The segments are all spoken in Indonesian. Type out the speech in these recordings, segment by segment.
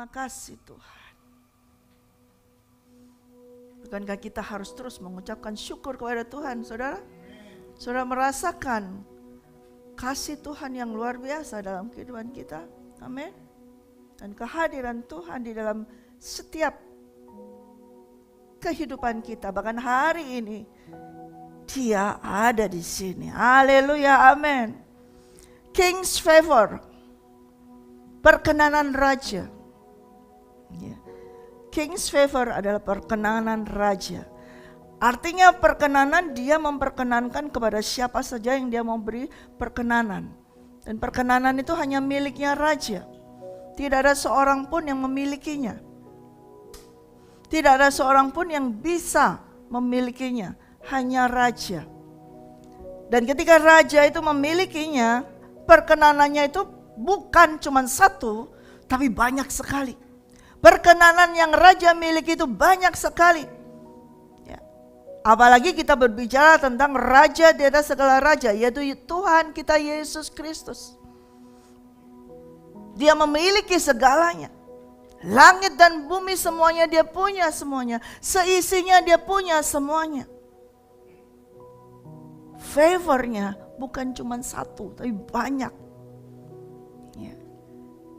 Terima kasih Tuhan. Bukankah kita harus terus mengucapkan syukur kepada Tuhan, saudara? Saudara merasakan kasih Tuhan yang luar biasa dalam kehidupan kita. Amin. Dan kehadiran Tuhan di dalam setiap kehidupan kita. Bahkan hari ini Dia ada di sini. Haleluya, amin. King's favor, perkenanan raja. King's favor adalah perkenanan raja. Artinya perkenanan, dia memperkenankan kepada siapa saja yang dia mau beri perkenanan. Dan perkenanan itu hanya miliknya raja. Tidak ada seorang pun yang memilikinya. Tidak ada seorang pun yang bisa memilikinya. Hanya raja. Dan ketika raja itu memilikinya, perkenanannya itu bukan cuma satu, tapi banyak sekali. Perkenanan yang raja miliki itu banyak sekali. Ya. Apalagi kita berbicara tentang raja di atas segala raja, yaitu Tuhan kita Yesus Kristus. Dia memiliki segalanya. Langit dan bumi semuanya dia punya semuanya. Seisinya dia punya semuanya. Favornya bukan cuma satu, tapi banyak. Ya.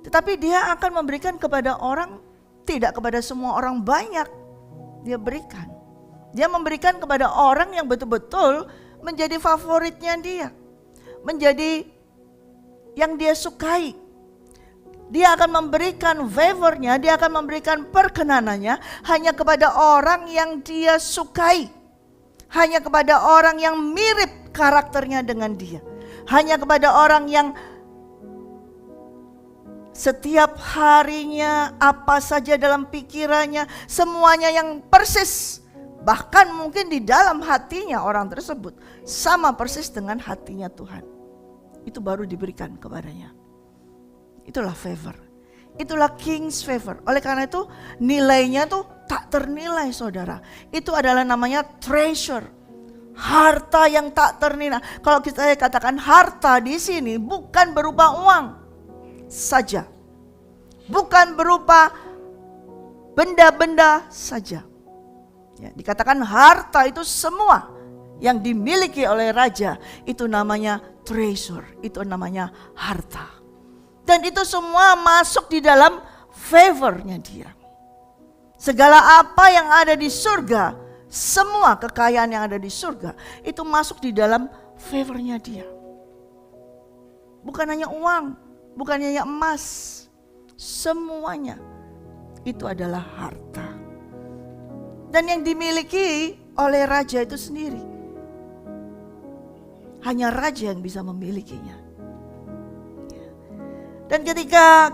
Tetapi dia akan memberikan kepada orang, tidak kepada semua orang banyak. Dia berikan. Dia memberikan kepada orang yang betul-betul menjadi favoritnya dia. Menjadi yang dia sukai. Dia akan memberikan favornya, dia akan memberikan perkenanannya hanya kepada orang yang dia sukai. Hanya kepada orang yang mirip karakternya dengan dia. Hanya kepada orang yang setiap harinya apa saja dalam pikirannya, semuanya yang persis. Bahkan mungkin di dalam hatinya orang tersebut sama persis dengan hatinya Tuhan. Itu baru diberikan kepadanya. Itulah favor. Itulah king's favor. Oleh karena itu nilainya tuh tak ternilai, saudara. Itu adalah namanya treasure. Harta yang tak ternilai. Kalau kita katakan harta di sini bukan berupa uang saja. Bukan berupa benda-benda saja. Ya, dikatakan harta itu semua yang dimiliki oleh raja. Itu namanya treasure. Itu namanya harta. Dan itu semua masuk di dalam favornya dia. Segala apa yang ada di surga, semua kekayaan yang ada di surga, itu masuk di dalam favornya dia. Bukan hanya uang, bukan hanya emas, semuanya itu adalah harta. Dan yang dimiliki oleh raja itu sendiri. Hanya raja yang bisa memilikinya. Dan ketika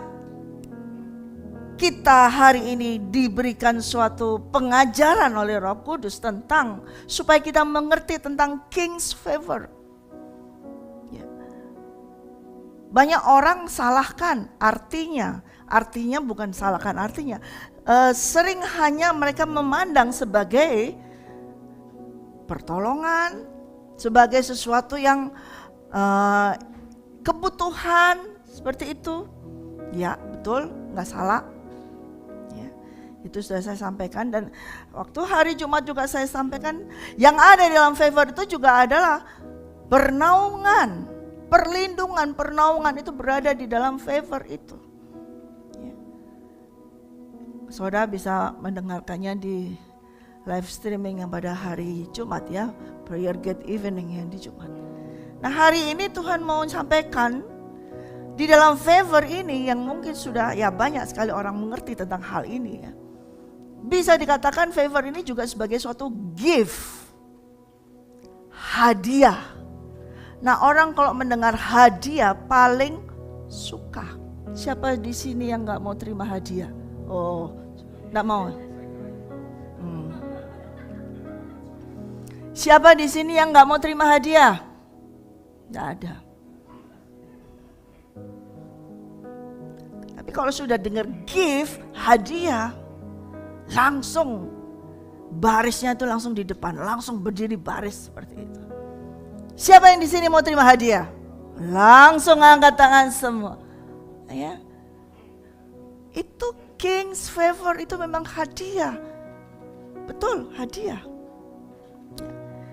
kita hari ini diberikan suatu pengajaran oleh Roh Kudus tentang supaya kita mengerti tentang king's favor. Ya. Banyak orang salahkan artinya bukan salahkan artinya. Sering hanya mereka memandang sebagai pertolongan, sebagai sesuatu yang kebutuhan. Seperti itu, ya betul, nggak salah. Ya, itu sudah saya sampaikan dan waktu hari Jumat juga saya sampaikan yang ada di dalam favor itu juga adalah pernaungan, pernaungan itu berada di dalam favor itu. Ya. Saudara bisa mendengarkannya di live streaming yang pada hari Jumat ya, prayer gate evening yang di Jumat. Nah hari ini Tuhan mau sampaikan di dalam favor ini yang mungkin sudah ya banyak sekali orang mengerti tentang hal ini ya. Bisa dikatakan favor ini juga sebagai suatu gift. Hadiah. Nah orang kalau mendengar hadiah paling suka. Siapa di sini yang gak mau terima hadiah? Oh, gak mau. Siapa di sini yang gak mau terima hadiah? Gak ada. Tapi kalau sudah dengar gift, hadiah, langsung barisnya itu langsung di depan, langsung berdiri baris seperti itu. Siapa yang di sini mau terima hadiah? Langsung angkat tangan semua. Ya. Itu king's favor itu memang hadiah. Betul, hadiah.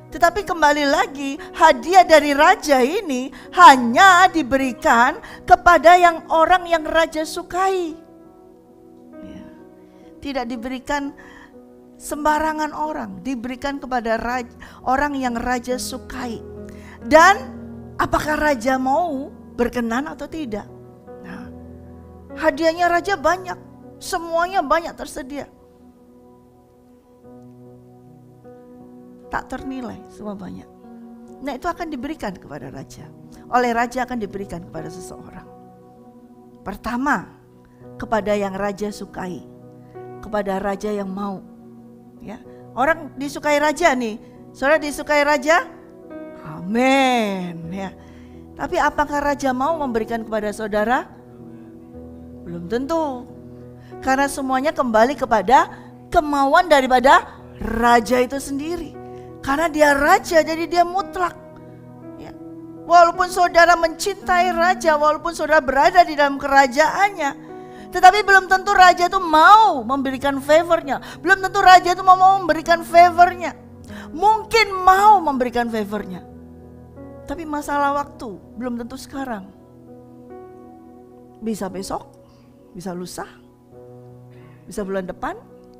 Tetapi kembali lagi, hadiah dari raja ini hanya diberikan kepada orang yang raja sukai. Ya. Tidak diberikan sembarangan orang, diberikan kepada orang yang raja sukai. Dan apakah raja mau berkenan atau tidak? Nah, hadiahnya raja banyak, semuanya banyak tersedia. Tak ternilai, semua banyak. Nah, itu akan diberikan kepada raja. Oleh raja akan diberikan kepada seseorang. Pertama, kepada yang raja sukai, kepada raja yang mau. Ya, orang disukai raja nih. Saudara disukai raja? Amin. Ya. Tapi apakah raja mau memberikan kepada saudara? Belum tentu. Karena semuanya kembali kepada kemauan daripada raja itu sendiri. Karena dia raja, jadi dia mutlak. Ya. Walaupun saudara mencintai raja, walaupun saudara berada di dalam kerajaannya, tetapi belum tentu raja itu mau memberikan favornya. Belum tentu raja itu mau memberikan favornya. Mungkin mau memberikan favornya, tapi masalah waktu, belum tentu sekarang. Bisa besok, bisa lusa, bisa bulan depan,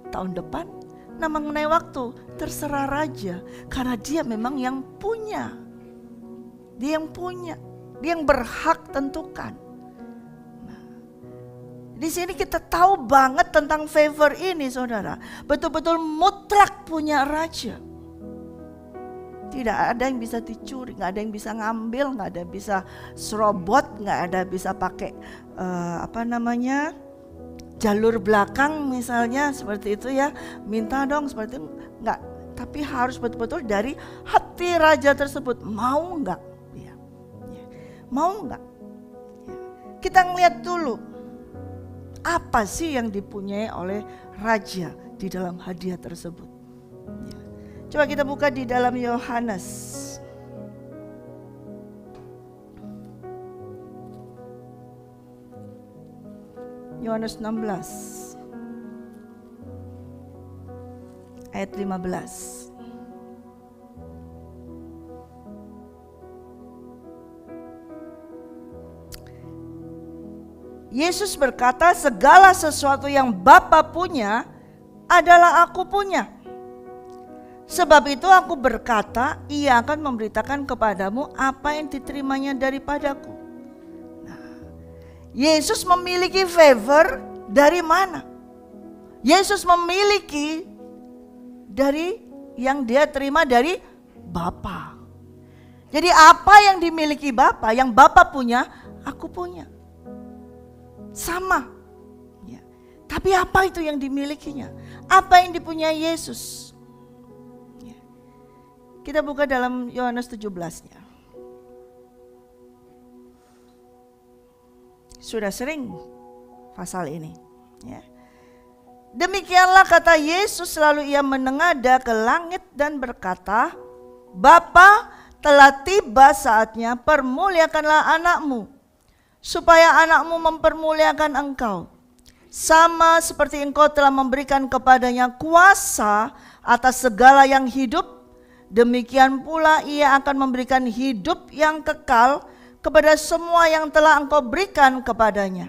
tahun depan. Nah, mengenai waktu terserah raja, karena dia memang yang punya. Dia yang punya, dia yang berhak tentukan. Nah, di sini kita tahu banget tentang favor ini, saudara. Betul-betul mutlak punya raja. Tidak ada yang bisa dicuri, nggak ada yang bisa ngambil, nggak ada yang bisa serobot, nggak ada yang bisa pakai jalur belakang misalnya seperti itu ya, minta dong seperti itu, enggak. Tapi harus betul-betul dari hati raja tersebut, mau enggak? Ya. Ya. Mau enggak? Ya. Kita ngeliat dulu apa sih yang dipunyai oleh raja di dalam hadiah tersebut. Ya. Coba kita buka di dalam Yohanes. Yohanes 16 ayat 15. Yesus berkata, segala sesuatu yang Bapa punya adalah aku punya. Sebab itu aku berkata, ia akan memberitakan kepadamu apa yang diterimanya daripadaku. Yesus memiliki favor dari mana? Yesus memiliki dari yang dia terima dari Bapa. Jadi apa yang dimiliki Bapa, yang Bapa punya, aku punya. Sama. Ya. Tapi apa itu yang dimilikinya? Apa yang dipunyai Yesus? Ya. Kita buka dalam Yohanes 17-nya. Sudah sering pasal ini. Ya. Demikianlah kata Yesus, lalu ia menengadah ke langit dan berkata, Bapa, telah tiba saatnya, permuliakanlah anakmu, supaya anakmu mempermuliakan engkau. Sama seperti engkau telah memberikan kepadanya kuasa atas segala yang hidup, demikian pula ia akan memberikan hidup yang kekal kepada semua yang telah engkau berikan kepadanya.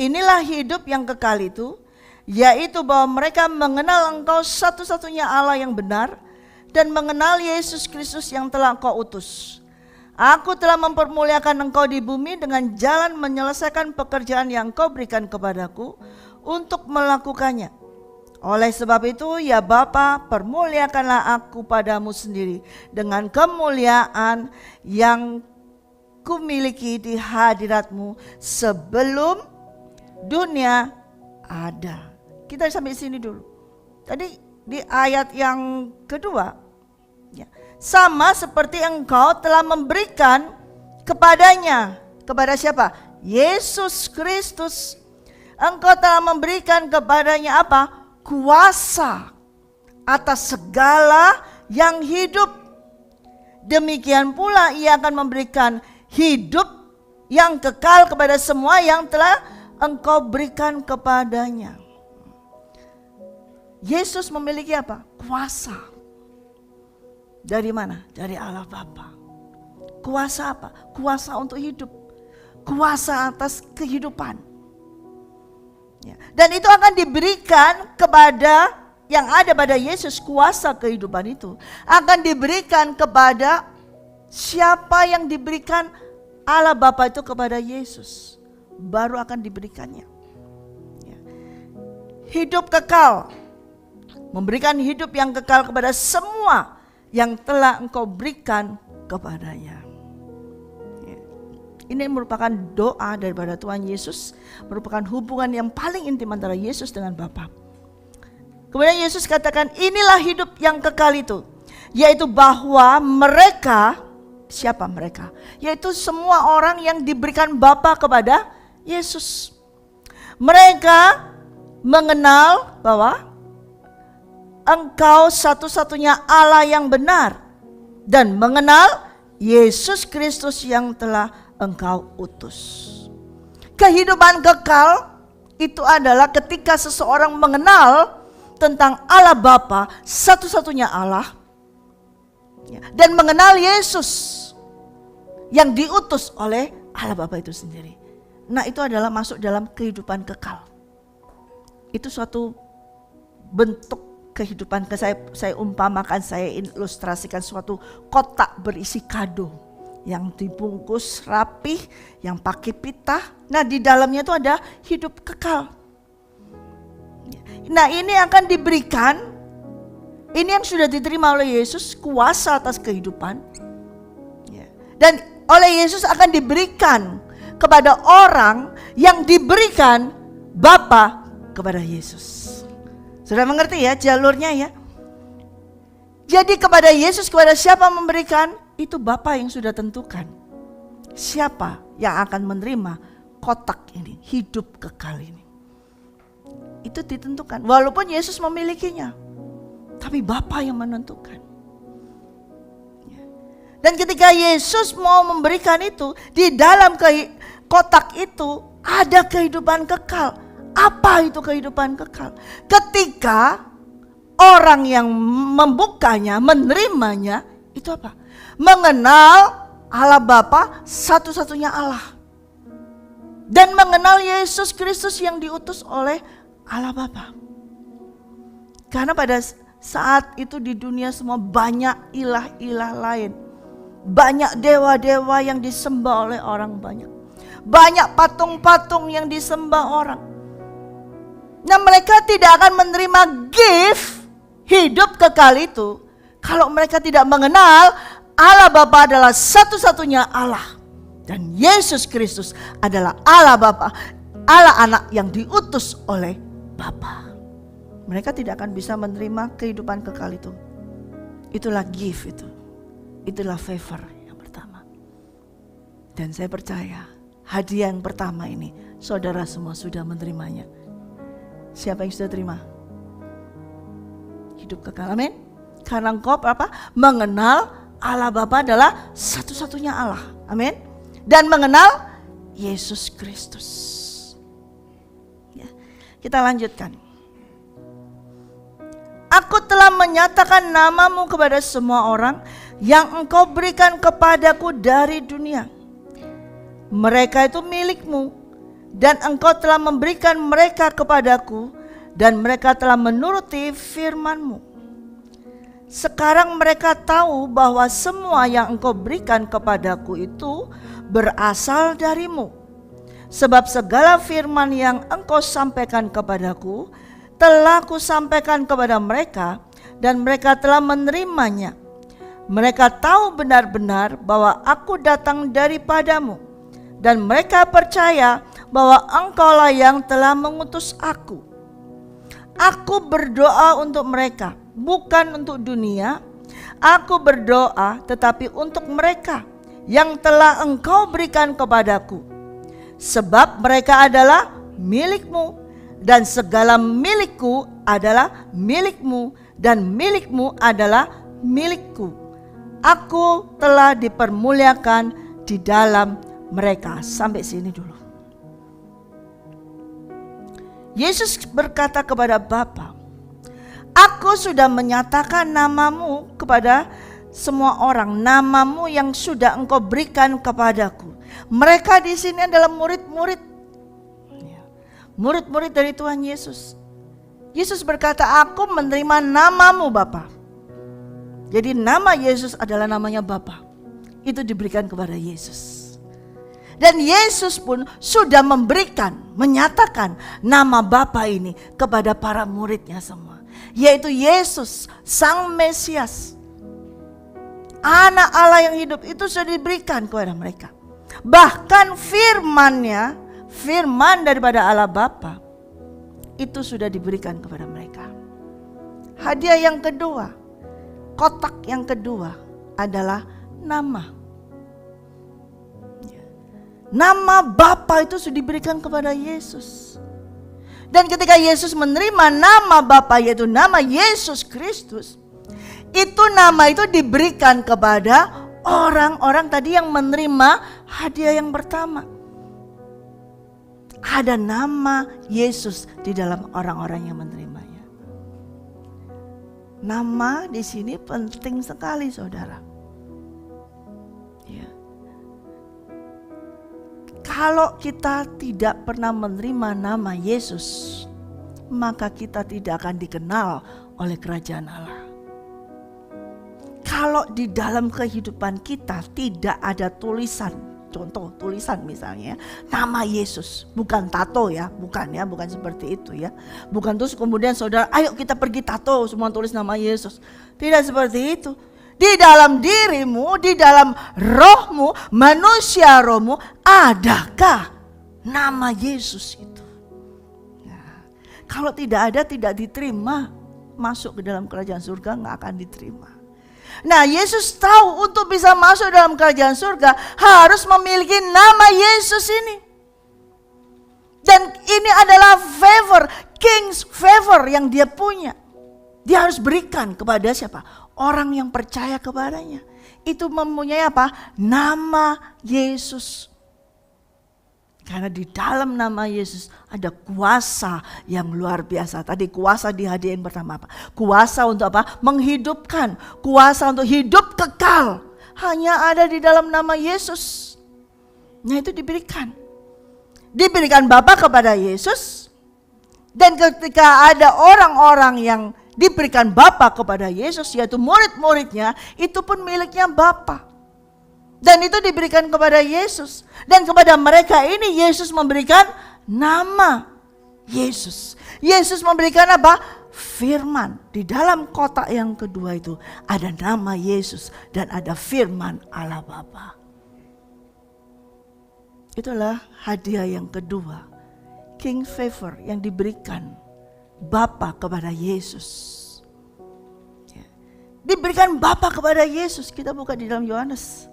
Inilah hidup yang kekal itu, yaitu bahwa mereka mengenal engkau satu-satunya Allah yang benar, dan mengenal Yesus Kristus yang telah engkau utus. Aku telah mempermuliakan engkau di bumi dengan jalan menyelesaikan pekerjaan yang engkau berikan kepadaku untuk melakukannya. Oleh sebab itu, ya Bapa, permuliakanlah aku padamu sendiri dengan kemuliaan yang kumiliki di hadiratmu sebelum dunia ada. Kita sampai sini dulu. Tadi di ayat yang kedua, ya, sama seperti engkau telah memberikan kepadanya. Kepada siapa? Yesus Kristus. Engkau telah memberikan kepadanya apa? Kuasa atas segala yang hidup. Demikian pula ia akan memberikan hidup yang kekal kepada semua yang telah engkau berikan kepadanya. Yesus memiliki apa? Kuasa. Dari mana? Dari Allah Bapa. Kuasa apa? Kuasa untuk hidup. Kuasa atas kehidupan. Ya. Dan itu akan diberikan kepada yang ada pada Yesus. Kuasa kehidupan itu akan diberikan kepada siapa yang diberikan Allah Bapa itu kepada Yesus. Baru akan diberikannya. Ya. Hidup kekal. Memberikan hidup yang kekal kepada semua yang telah engkau berikan kepadanya. Ya. Ini merupakan doa daripada Tuhan Yesus. Merupakan hubungan yang paling intim antara Yesus dengan Bapa. Kemudian Yesus katakan, inilah hidup yang kekal itu. Yaitu bahwa mereka, siapa mereka? Yaitu semua orang yang diberikan Bapa kepada Yesus. Mereka mengenal bahwa engkau satu-satunya Allah yang benar. Dan mengenal Yesus Kristus yang telah engkau utus. Kehidupan kekal itu adalah ketika seseorang mengenal tentang Allah Bapa, satu-satunya Allah. Dan mengenal Yesus yang diutus oleh Allah Bapa itu sendiri. Nah, itu adalah masuk dalam kehidupan kekal. Itu suatu bentuk kehidupan. Saya umpamakan, saya ilustrasikan suatu kotak berisi kado yang dibungkus rapih, yang pakai pita. Nah, di dalamnya itu ada hidup kekal. Nah, ini akan diberikan, ini yang sudah diterima oleh Yesus, kuasa atas kehidupan. Dan oleh Yesus akan diberikan kepada orang yang diberikan Bapa kepada Yesus. Sudah mengerti ya jalurnya ya? Jadi kepada Yesus, kepada siapa memberikan? Itu Bapa yang sudah tentukan. Siapa yang akan menerima kotak ini, hidup kekal ini. Itu ditentukan. Walaupun Yesus memilikinya, tapi Bapa yang menentukan. Dan ketika Yesus mau memberikan itu, di dalam kotak itu ada kehidupan kekal. Apa itu kehidupan kekal? Ketika orang yang membukanya, menerimanya, itu apa? Mengenal Allah Bapa, satu-satunya Allah. Dan mengenal Yesus Kristus yang diutus oleh Allah Bapa. Karena pada saat itu di dunia semua banyak ilah-ilah lain. Banyak dewa-dewa yang disembah oleh orang banyak. Banyak patung-patung yang disembah orang. Nah, mereka tidak akan menerima gift hidup kekal itu kalau mereka tidak mengenal Allah Bapa adalah satu-satunya Allah. Dan Yesus Kristus adalah Allah Bapa, Allah Anak yang diutus oleh Bapa. Mereka tidak akan bisa menerima kehidupan kekal itu. Itulah gift itu. Itulah favor yang pertama. Dan saya percaya hadiah yang pertama ini saudara semua sudah menerimanya. Siapa yang sudah terima? Hidup kekal, amin. Karena engkau apa? Mengenal Allah Bapa adalah satu-satunya Allah, amin. Dan mengenal Yesus Kristus. Ya, kita lanjutkan. Aku telah menyatakan namamu kepada semua orang yang engkau berikan kepadaku dari dunia. Mereka itu milikmu. Dan engkau telah memberikan mereka kepadaku, dan mereka telah menuruti firman-Mu. Sekarang mereka tahu bahwa semua yang engkau berikan kepadaku itu berasal dari-Mu. Sebab segala firman yang engkau sampaikan kepadaku telah kusampaikan kepada mereka, dan mereka telah menerimanya. Mereka tahu benar-benar bahwa aku datang daripadamu, dan mereka percaya bahwa engkaulah yang telah mengutus aku. Aku berdoa untuk mereka, bukan untuk dunia. Aku berdoa tetapi untuk mereka yang telah engkau berikan kepadaku. Sebab mereka adalah milikmu, dan segala milikku adalah milikmu, dan milikmu adalah milikku. Aku telah dipermuliakan di dalam mereka. Sampai sini dulu. Yesus berkata kepada Bapa, Aku sudah menyatakan namamu kepada semua orang, namamu yang sudah engkau berikan kepadaku. Mereka di sini adalah murid-murid, murid-murid dari Tuhan Yesus. Yesus berkata, aku menerima namamu Bapa. Jadi nama Yesus adalah namanya Bapa. Itu diberikan kepada Yesus. Dan Yesus pun sudah menyatakan nama Bapa ini kepada para muridnya semua. Yaitu Yesus, Sang Mesias, Anak Allah yang hidup, itu sudah diberikan kepada mereka. Bahkan firman daripada Allah Bapa, itu sudah diberikan kepada mereka. Hadiah yang kedua, kotak yang kedua adalah nama. Nama Bapa itu sudah diberikan kepada Yesus. Dan ketika Yesus menerima nama Bapa, yaitu nama Yesus Kristus, itu nama itu diberikan kepada orang-orang tadi yang menerima hadiah yang pertama. Ada nama Yesus di dalam orang-orang yang menerimanya. Nama di sini penting sekali, saudara. Ya. Kalau kita tidak pernah menerima nama Yesus, maka kita tidak akan dikenal oleh kerajaan Allah. Kalau di dalam kehidupan kita tidak ada tulisan, contoh tulisan misalnya nama Yesus, bukan tato ya, bukan seperti itu ya. Bukan terus kemudian saudara, ayo kita pergi tato semua tulis nama Yesus. Tidak seperti itu. Di dalam dirimu, di dalam rohmu, manusia rohmu, adakah nama Yesus itu? Nah, kalau tidak ada, tidak diterima. Masuk ke dalam kerajaan surga gak akan diterima. Nah, Yesus tahu untuk bisa masuk dalam kerajaan surga harus memiliki nama Yesus ini. Dan ini adalah favor, king's favor yang dia punya. Dia harus berikan kepada siapa? Orang yang percaya kepadanya. Itu mempunyai apa? Nama Yesus. Karena di dalam nama Yesus ada kuasa yang luar biasa. Tadi kuasa di hadiah yang pertama apa? Kuasa untuk apa? Menghidupkan. Kuasa untuk hidup kekal. Hanya ada di dalam nama Yesus. Nah, itu diberikan. Diberikan Bapa kepada Yesus. Dan ketika ada orang-orang yang diberikan Bapa kepada Yesus, yaitu murid-muridnya, itu pun miliknya Bapa. Dan itu diberikan kepada Yesus. Dan kepada mereka ini Yesus memberikan nama Yesus. Yesus memberikan apa? Firman. Di dalam kotak yang kedua itu ada nama Yesus dan ada firman Allah Bapa. Itulah hadiah yang kedua, King Favor, yang diberikan Bapa kepada Yesus. Ya. Diberikan Bapa kepada Yesus. Kita buka di dalam Yohanes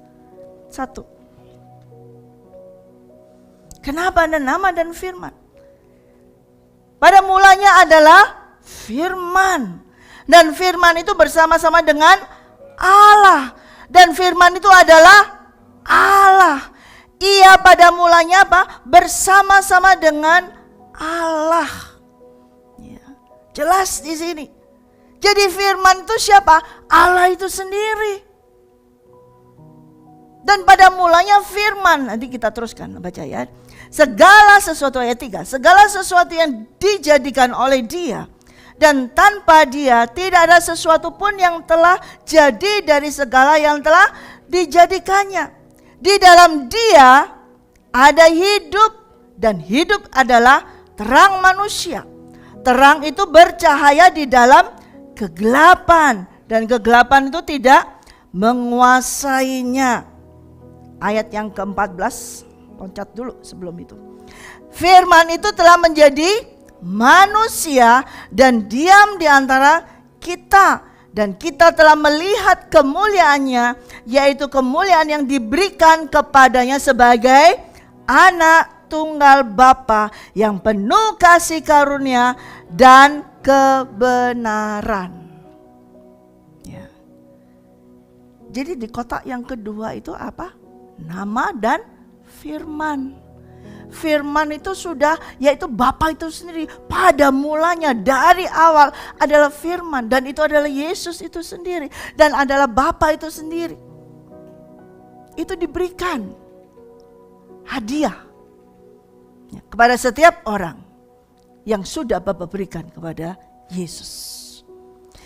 1. Kenapa ada nama dan firman? Pada mulanya adalah firman. Dan firman itu bersama-sama dengan Allah. Dan firman itu adalah Allah. Ia pada mulanya apa? Bersama-sama dengan Allah. Ya, jelas di sini. Jadi firman itu siapa? Allah itu sendiri. Dan pada mulanya firman, nanti kita teruskan baca ya. Segala sesuatu, ayat 3, segala sesuatu yang dijadikan oleh Dia, dan tanpa Dia tidak ada sesuatu pun yang telah jadi dari segala yang telah dijadikannya. Di dalam Dia ada hidup, dan hidup adalah terang manusia. Terang itu bercahaya di dalam kegelapan, dan kegelapan itu tidak menguasainya. Ayat yang ke-14, loncat dulu sebelum itu. Firman itu telah menjadi manusia dan diam di antara kita. Dan kita telah melihat kemuliaannya, yaitu kemuliaan yang diberikan kepadanya sebagai anak tunggal Bapa yang penuh kasih karunia dan kebenaran. Ya. Jadi di kotak yang kedua itu apa? Nama dan firman. firman itu sudah, yaitu Bapa itu sendiri. Pada mulanya dari awal adalah firman, dan itu adalah Yesus itu sendiri, dan adalah Bapa itu sendiri. Itu diberikan hadiah kepada setiap orang yang sudah Bapa berikan kepada Yesus.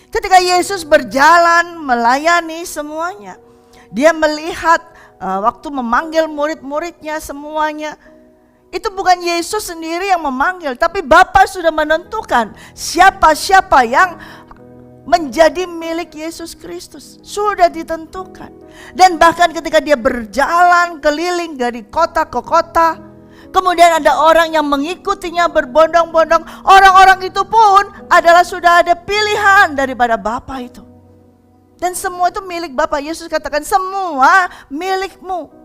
Ketika Yesus berjalan melayani semuanya, dia melihat waktu memanggil murid-muridnya semuanya. Itu bukan Yesus sendiri yang memanggil, tapi Bapa sudah menentukan siapa-siapa yang menjadi milik Yesus Kristus. Sudah ditentukan. Dan bahkan ketika dia berjalan keliling dari kota ke kota, kemudian ada orang yang mengikutinya berbondong-bondong. Orang-orang itu pun adalah sudah ada pilihan daripada Bapa itu. Dan semua itu milik Bapa. Yesus katakan semua milikmu.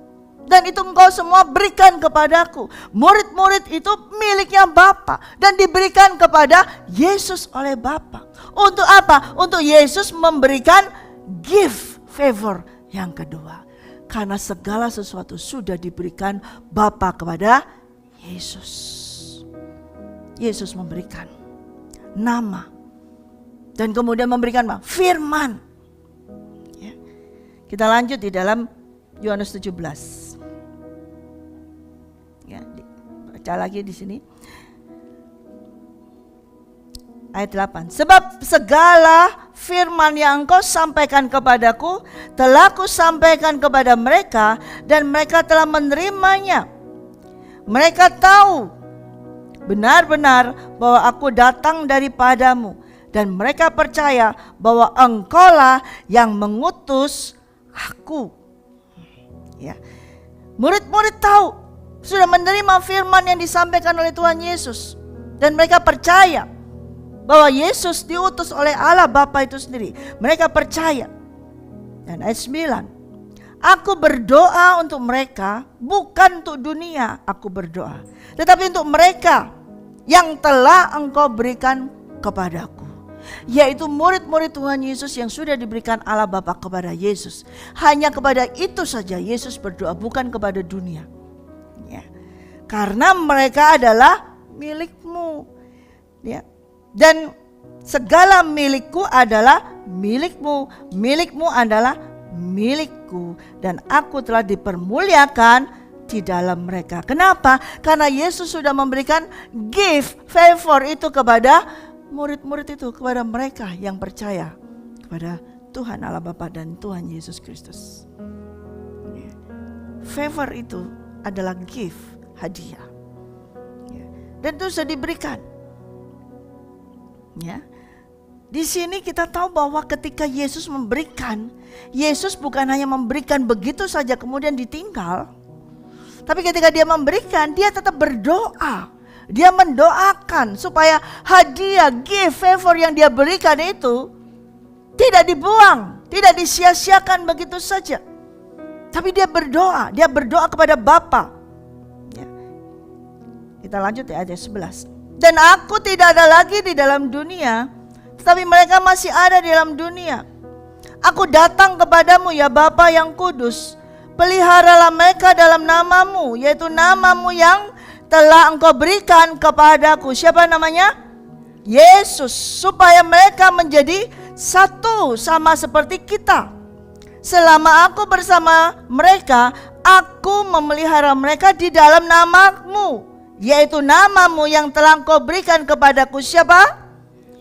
Dan itu engkau semua berikan kepadaku. Murid-murid itu miliknya Bapa. Dan diberikan kepada Yesus oleh Bapa. Untuk apa? Untuk Yesus memberikan gift, favor yang kedua. Karena segala sesuatu sudah diberikan Bapa kepada Yesus. Yesus memberikan nama. Dan kemudian memberikan apa? Firman. Ya. Kita lanjut di dalam Yohanes 17. Ya, baca lagi di sini. Ayat 8. Sebab segala firman yang engkau sampaikan kepadaku telah kusampaikan kepada mereka, dan mereka telah menerimanya. Mereka tahu benar-benar bahwa aku datang daripadamu, dan mereka percaya bahwa engkaulah yang mengutus aku. Ya. Murid-murid tahu, sudah menerima firman yang disampaikan oleh Tuhan Yesus, dan mereka percaya bahwa Yesus diutus oleh Allah Bapa itu sendiri. Mereka percaya. Dan ayat 9. Aku berdoa untuk mereka, bukan untuk dunia aku berdoa, tetapi untuk mereka yang telah engkau berikan kepadaku, yaitu murid-murid Tuhan Yesus yang sudah diberikan Allah Bapa kepada Yesus. Hanya kepada itu saja Yesus berdoa, bukan kepada dunia. Ya. Karena mereka adalah milikmu. Ya. Dan segala milikku adalah milikmu, milikmu adalah milikku, dan aku telah dipermuliakan di dalam mereka. Kenapa? Karena Yesus sudah memberikan gift, favor itu kepada murid-murid itu, kepada mereka yang percaya kepada Tuhan Allah Bapa dan Tuhan Yesus Kristus. Favor itu adalah gift, hadiah. Dan itu sudah diberikan. Ya. Di sini kita tahu bahwa ketika Yesus memberikan, Yesus bukan hanya memberikan begitu saja kemudian ditinggal. Tapi ketika dia memberikan, dia tetap berdoa. Dia mendoakan supaya hadiah, gift, favor yang dia berikan itu tidak dibuang, tidak disia-siakan begitu saja. Tapi dia berdoa kepada Bapa. Ya. Kita lanjut ya ayat 11. Dan aku tidak ada lagi di dalam dunia, tetapi mereka masih ada di dalam dunia. Aku datang kepadamu ya Bapa yang kudus. Peliharalah mereka dalam namamu, yaitu namamu yang telah engkau berikan kepadaku. Siapa namanya? Yesus. Supaya mereka menjadi satu sama seperti kita. Selama aku bersama mereka, aku memelihara mereka di dalam namamu, yaitu namamu yang telah engkau berikan kepadaku. Siapa?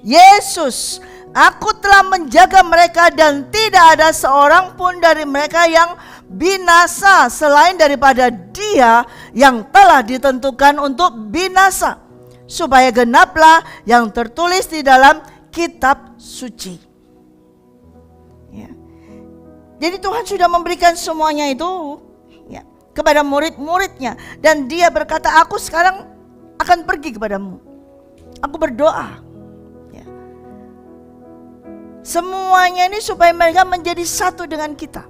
Yesus. Aku telah menjaga mereka, dan tidak ada seorang pun dari mereka yang binasa selain daripada dia yang telah ditentukan untuk binasa, supaya genaplah yang tertulis di dalam kitab suci. Ya. Jadi Tuhan sudah memberikan semuanya itu ya, kepada murid-muridnya, dan dia berkata, aku sekarang akan pergi kepadamu. Aku berdoa ya. Semuanya ini supaya mereka menjadi satu dengan kita,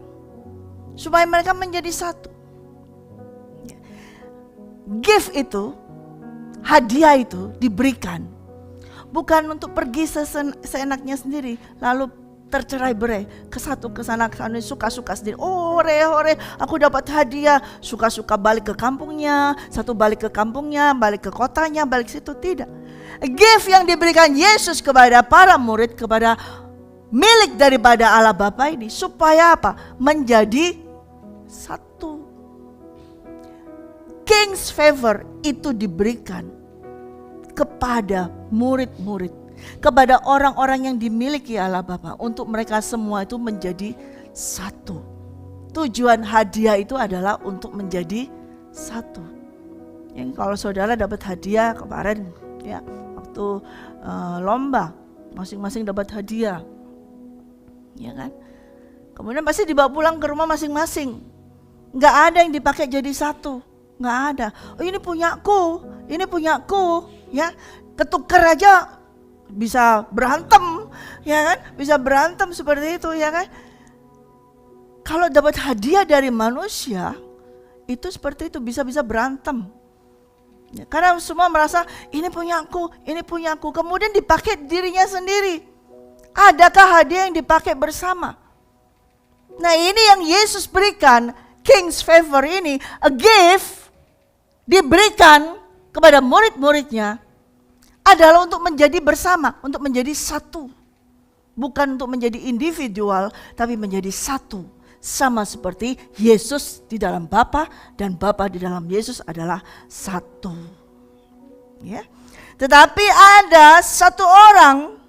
supaya mereka menjadi satu. Gift itu, hadiah itu diberikan bukan untuk pergi seenaknya sendiri lalu tercerai-berai, ke satu ke sana suka-suka sendiri. Oh, hore, aku dapat hadiah, suka-suka balik ke kampungnya, satu balik ke kampungnya, balik ke kotanya, balik situ. Tidak. Gift yang diberikan Yesus kepada para murid, kepada milik daripada Allah Bapa ini, supaya apa? Menjadi satu. King's favor itu diberikan kepada murid-murid, kepada orang-orang yang dimiliki Allah Bapa, untuk mereka semua itu menjadi satu. Tujuan hadiah itu adalah untuk menjadi satu. Yang kalau saudara dapat hadiah kemarin ya, waktu lomba, masing-masing dapat hadiah, ya kan? Kemudian pasti dibawa pulang ke rumah masing-masing. Nggak ada yang dipakai jadi satu, nggak ada. Oh, ini punyaku, ya. Ketukar aja bisa berantem, ya kan? Bisa berantem seperti itu, ya kan? Kalau dapat hadiah dari manusia, itu seperti itu, bisa berantem. Ya, karena semua merasa ini punyaku, kemudian dipakai dirinya sendiri. Adakah hadiah yang dipakai bersama? Nah, ini yang Yesus berikan, King's favor ini, a gift diberikan kepada murid-muridnya adalah untuk menjadi bersama, untuk menjadi satu. Bukan untuk menjadi individual, tapi menjadi satu. Sama seperti Yesus di dalam Bapa dan Bapa di dalam Yesus adalah satu. Ya. Tetapi ada satu orang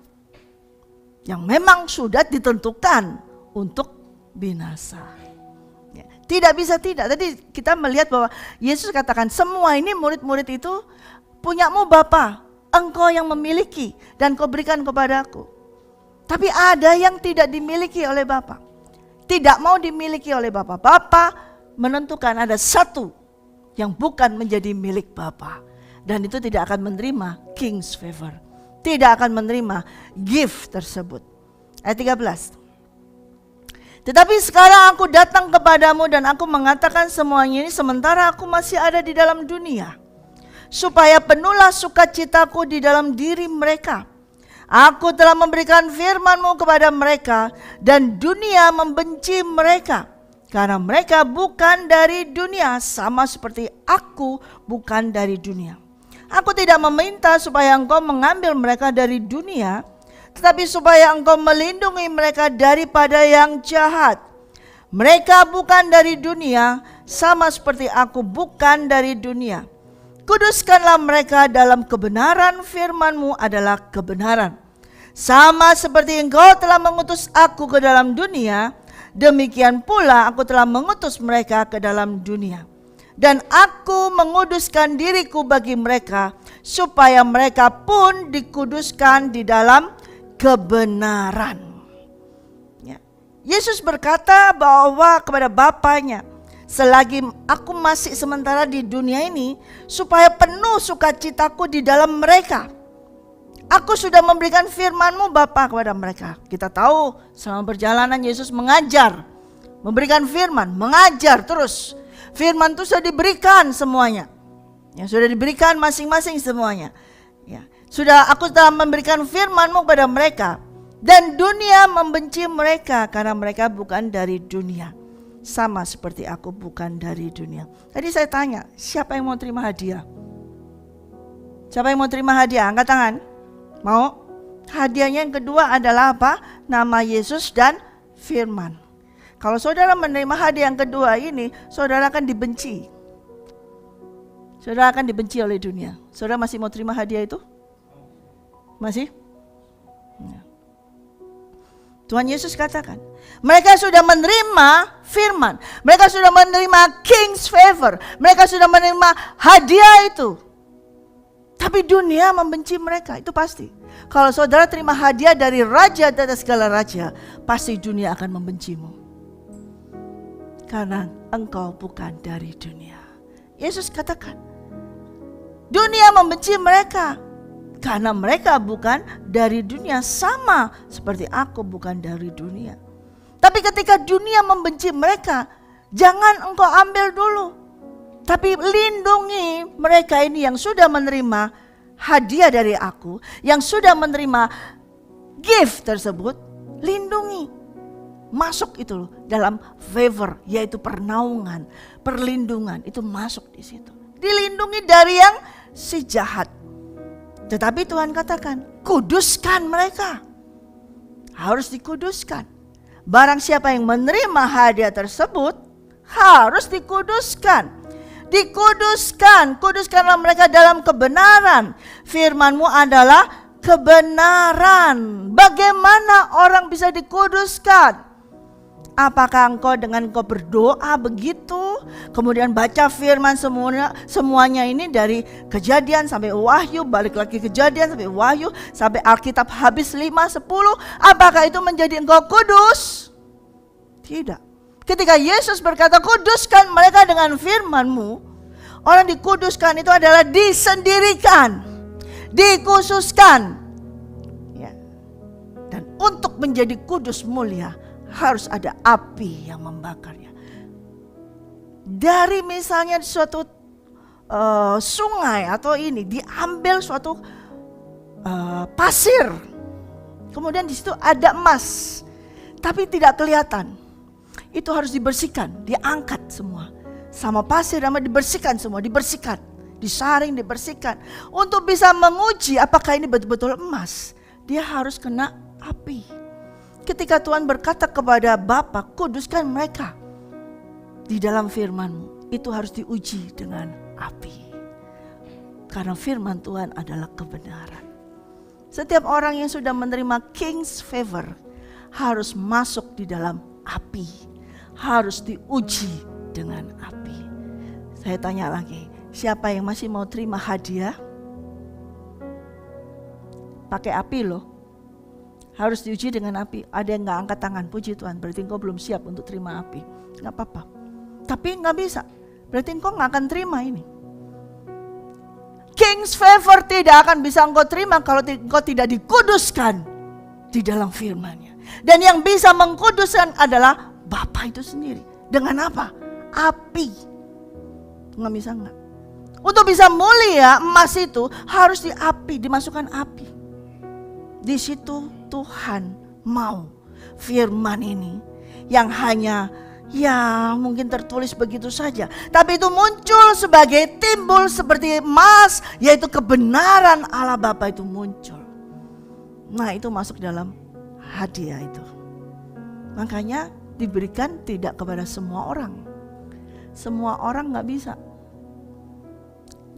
yang memang sudah ditentukan untuk binasa. Ya. Tidak bisa tidak. Tadi kita melihat bahwa Yesus katakan semua ini murid-murid itu punyamu Bapa, engkau yang memiliki dan kau berikan kepadaku. Tapi ada yang tidak dimiliki oleh Bapa. Tidak mau dimiliki oleh Bapa. Bapa menentukan ada satu yang bukan menjadi milik Bapa. Dan itu tidak akan menerima King's favor. Tidak akan menerima gift tersebut. Ayat 13. Tetapi sekarang aku datang kepadamu dan aku mengatakan semuanya ini sementara aku masih ada di dalam dunia. Supaya penuhlah sukacitaku di dalam diri mereka. Aku telah memberikan firman-Mu kepada mereka dan dunia membenci mereka. Karena mereka bukan dari dunia sama seperti aku bukan dari dunia. Aku tidak meminta supaya engkau mengambil mereka dari dunia, tetapi supaya engkau melindungi mereka daripada yang jahat. Mereka bukan dari dunia sama seperti aku bukan dari dunia. Kuduskanlah mereka dalam kebenaran, firman-Mu adalah kebenaran. Sama seperti engkau telah mengutus aku ke dalam dunia, demikian pula aku telah mengutus mereka ke dalam dunia. Dan aku menguduskan diriku bagi mereka, supaya mereka pun dikuduskan di dalam kebenaran. Ya. Yesus berkata bahwa kepada Bapanya, selagi aku masih sementara di dunia ini, supaya penuh sukacitaku di dalam mereka. Aku sudah memberikan firman-Mu Bapa kepada mereka. Kita tahu selama perjalanan Yesus mengajar, memberikan firman, mengajar terus. Firman itu sudah diberikan semuanya. Ya, sudah diberikan masing-masing semuanya. Ya, aku telah memberikan firman-Mu kepada mereka. Dan dunia membenci mereka karena mereka bukan dari dunia. Sama seperti aku bukan dari dunia. Tadi saya tanya, siapa yang mau terima hadiah? Siapa yang mau terima hadiah? Angkat tangan. Mau? Hadiahnya yang kedua adalah apa? Nama Yesus dan firman. Kalau saudara menerima hadiah yang kedua ini, saudara akan dibenci. Saudara akan dibenci oleh dunia. Saudara masih mau terima hadiah itu? Masih? Ya. Tuhan Yesus katakan, mereka sudah menerima firman. Mereka sudah menerima King's favor. Mereka sudah menerima hadiah itu. Tapi dunia membenci mereka, itu pasti. Kalau saudara terima hadiah dari raja di atas segala raja, pasti dunia akan membencimu. Karena engkau bukan dari dunia. Yesus katakan, dunia membenci mereka. Karena mereka bukan dari dunia, sama seperti aku bukan dari dunia. Tapi ketika dunia membenci mereka, jangan engkau ambil dulu. Tapi lindungi mereka ini yang sudah menerima hadiah dari aku, yang sudah menerima gift tersebut, lindungi. Masuk itu loh dalam favor, yaitu pernaungan, perlindungan, itu masuk di situ. Dilindungi dari yang si jahat. Tetapi Tuhan katakan, kuduskan mereka. Harus dikuduskan. Barang siapa yang menerima hadiah tersebut harus dikuduskan. Dikuduskan, kuduskanlah mereka dalam kebenaran. Firman-Mu adalah kebenaran. Bagaimana orang bisa dikuduskan? Apakah engkau dengan engkau berdoa begitu, kemudian baca firman semuanya ini dari Kejadian sampai Wahyu, balik lagi Kejadian sampai Wahyu, sampai Alkitab habis 5-10, apakah itu menjadi engkau kudus? Tidak. Ketika Yesus berkata kuduskan mereka dengan firman-Mu, orang dikuduskan itu adalah disendirikan, dikhususkan. Ya. Dan untuk menjadi kudus mulia harus ada api yang membakarnya. Dari misalnya suatu sungai atau ini diambil suatu pasir, kemudian di situ ada emas, tapi tidak kelihatan. Itu harus dibersihkan, diangkat semua, sama pasir sama dibersihkan semua, dibersihkan, disaring, dibersihkan. Untuk bisa menguji apakah ini betul-betul emas, dia harus kena api. Ketika Tuhan berkata kepada Bapa, kuduskan mereka di dalam firman-Mu, itu harus diuji dengan api. Karena firman Tuhan adalah kebenaran. Setiap orang yang sudah menerima King's favor harus masuk di dalam api, harus diuji dengan api. Saya tanya lagi, siapa yang masih mau terima hadiah? Pakai api loh. Harus diuji dengan api. Ada yang gak angkat tangan, puji Tuhan, berarti engkau belum siap untuk terima api. Gak apa-apa. Tapi gak bisa, berarti engkau gak akan terima ini. King's favor tidak akan bisa engkau terima kalau engkau tidak dikuduskan di dalam firman-Nya. Dan yang bisa mengkuduskan adalah Bapa itu sendiri. Dengan apa? Api. Gak bisa enggak. Untuk bisa mulia, emas itu harus diapi, dimasukkan api. Di situ Tuhan mau firman ini yang hanya mungkin tertulis begitu saja, tapi itu muncul sebagai timbul seperti emas, yaitu kebenaran Allah Bapa itu muncul. Nah, itu masuk dalam hadiah itu. Makanya diberikan tidak kepada semua orang. Semua orang gak bisa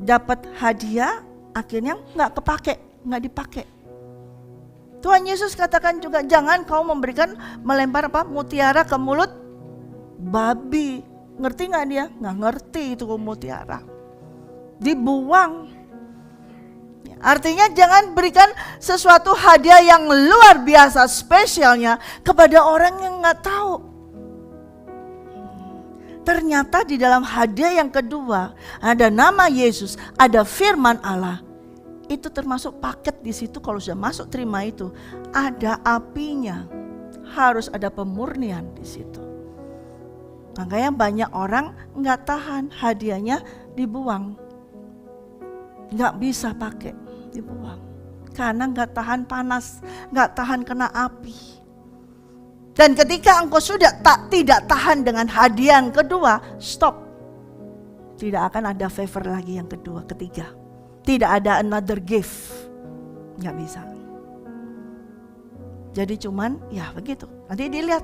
dapat hadiah, akhirnya gak kepake, gak dipakai. Tuhan Yesus katakan juga, jangan kau melempar mutiara ke mulut babi. Ngerti gak dia? Gak ngerti itu mutiara. Dibuang. Artinya jangan berikan sesuatu hadiah yang luar biasa spesialnya kepada orang yang gak tahu. Ternyata di dalam hadiah yang kedua ada nama Yesus, ada firman Allah. Itu termasuk paket di situ. Kalau sudah masuk terima itu, ada apinya, harus ada pemurnian di situ. Makanya banyak orang nggak tahan, hadiahnya dibuang, nggak bisa pakai, dibuang karena nggak tahan panas, nggak tahan kena api. Dan ketika engkau sudah tidak tahan dengan hadiah yang kedua, stop. Tidak akan ada favor lagi yang kedua, ketiga. Tidak ada another gift. Gak bisa. Jadi cuman begitu. Nanti dilihat.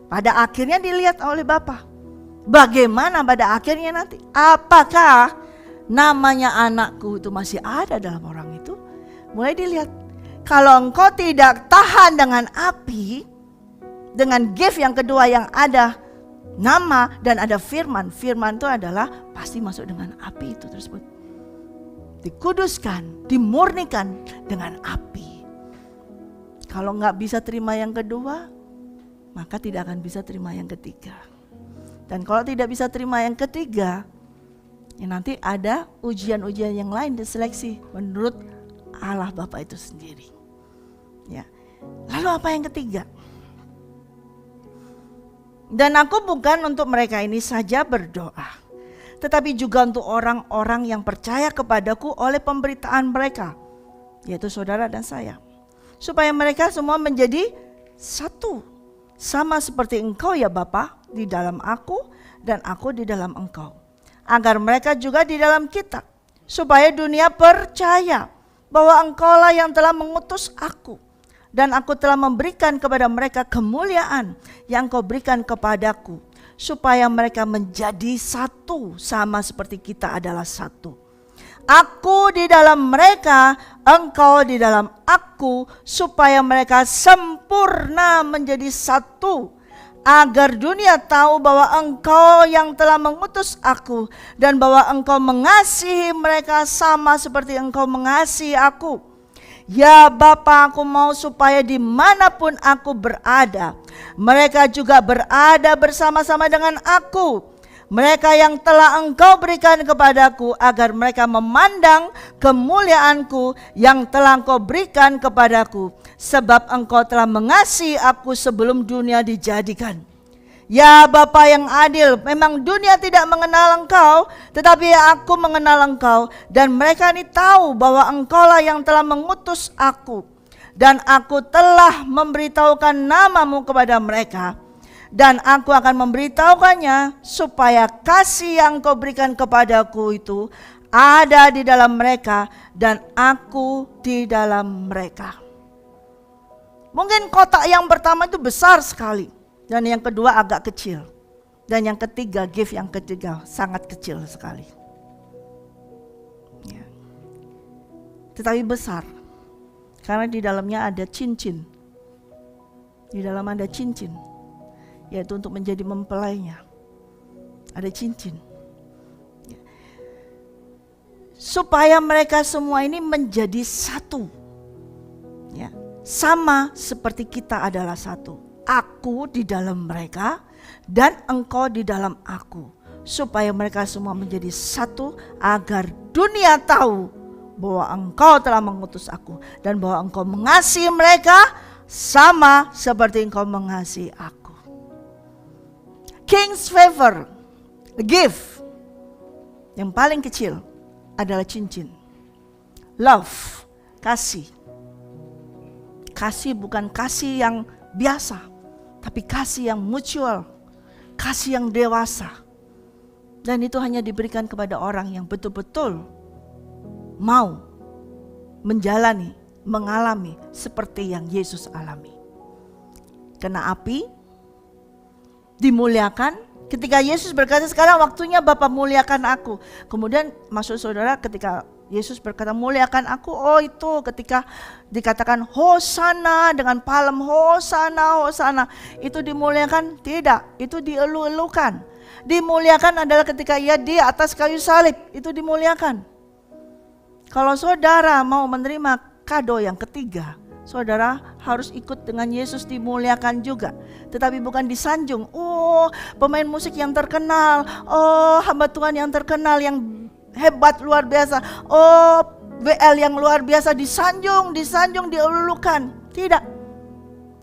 Pada akhirnya dilihat oleh Bapa. Bagaimana pada akhirnya nanti? Apakah namanya anakku itu masih ada dalam orang itu? Mulai dilihat. Kalau engkau tidak tahan dengan api, dengan gift yang kedua yang ada nama dan ada firman. Firman itu adalah pasti masuk dengan api itu tersebut. Dikuduskan, dimurnikan dengan api. Kalau nggak bisa terima yang kedua, maka tidak akan bisa terima yang ketiga. Dan kalau tidak bisa terima yang ketiga, nanti ada ujian-ujian yang lain diseleksi menurut Allah Bapa itu sendiri. Ya. Lalu apa yang ketiga? Dan aku bukan untuk mereka ini saja berdoa, tetapi juga untuk orang-orang yang percaya kepadaku oleh pemberitaan mereka, yaitu saudara dan saya, supaya mereka semua menjadi satu. Sama seperti Engkau ya Bapa di dalam aku dan aku di dalam Engkau. Agar mereka juga di dalam kita. Supaya dunia percaya bahwa Engkaulah yang telah mengutus aku. Dan aku telah memberikan kepada mereka kemuliaan yang Kau berikan kepadaku. Supaya mereka menjadi satu sama seperti kita adalah satu. Aku di dalam mereka, Engkau di dalam aku, supaya mereka sempurna menjadi satu. Agar dunia tahu bahwa Engkau yang telah mengutus aku, dan bahwa Engkau mengasihi mereka sama seperti Engkau mengasihi aku. Ya Bapa, aku mau supaya dimanapun aku berada, mereka juga berada bersama-sama dengan aku. Mereka yang telah Engkau berikan kepadaku, agar mereka memandang kemuliaanku yang telah Engkau berikan kepadaku. Sebab Engkau telah mengasihi aku sebelum dunia dijadikan. Ya Bapa yang adil, memang dunia tidak mengenal Engkau, tetapi aku mengenal Engkau. Dan mereka ini tahu bahwa Engkaulah yang telah mengutus aku. Dan aku telah memberitahukan namamu kepada mereka. Dan aku akan memberitahukannya supaya kasih yang Kau berikan kepadaku itu ada di dalam mereka dan aku di dalam mereka. Mungkin kotak yang pertama itu besar sekali dan yang kedua agak kecil. Dan yang ketiga, gift yang ketiga sangat kecil sekali. Ya. Tetapi besar karena di dalamnya ada cincin. Di dalam ada cincin. Yaitu untuk menjadi mempelainya. Ada cincin. Supaya mereka semua ini menjadi satu. Ya, sama seperti kita adalah satu. Aku di dalam mereka dan Engkau di dalam aku. Supaya mereka semua menjadi satu agar dunia tahu bahwa Engkau telah mengutus aku. Dan bahwa Engkau mengasihi mereka sama seperti Engkau mengasihi aku. King's favor, the gift yang paling kecil adalah cincin. Love, kasih. Kasih bukan kasih yang biasa, tapi kasih yang mutual, kasih yang dewasa. Dan itu hanya diberikan kepada orang yang betul-betul mau menjalani, mengalami seperti yang Yesus alami. Kena api, dimuliakan. Ketika Yesus berkata sekarang waktunya Bapa muliakan aku. Kemudian maksud saudara ketika Yesus berkata muliakan aku, oh itu ketika dikatakan Hosana dengan palem Hosana, Hosana. Itu dimuliakan? Tidak, itu dielu-elukan. Dimuliakan adalah ketika ia di atas kayu salib, itu dimuliakan. Kalau saudara mau menerima kado yang ketiga, saudara harus ikut dengan Yesus dimuliakan juga. Tetapi bukan disanjung. Oh pemain musik yang terkenal. Oh hamba Tuhan yang terkenal, yang hebat luar biasa. Oh WL yang luar biasa disanjung, dielulukan. Tidak.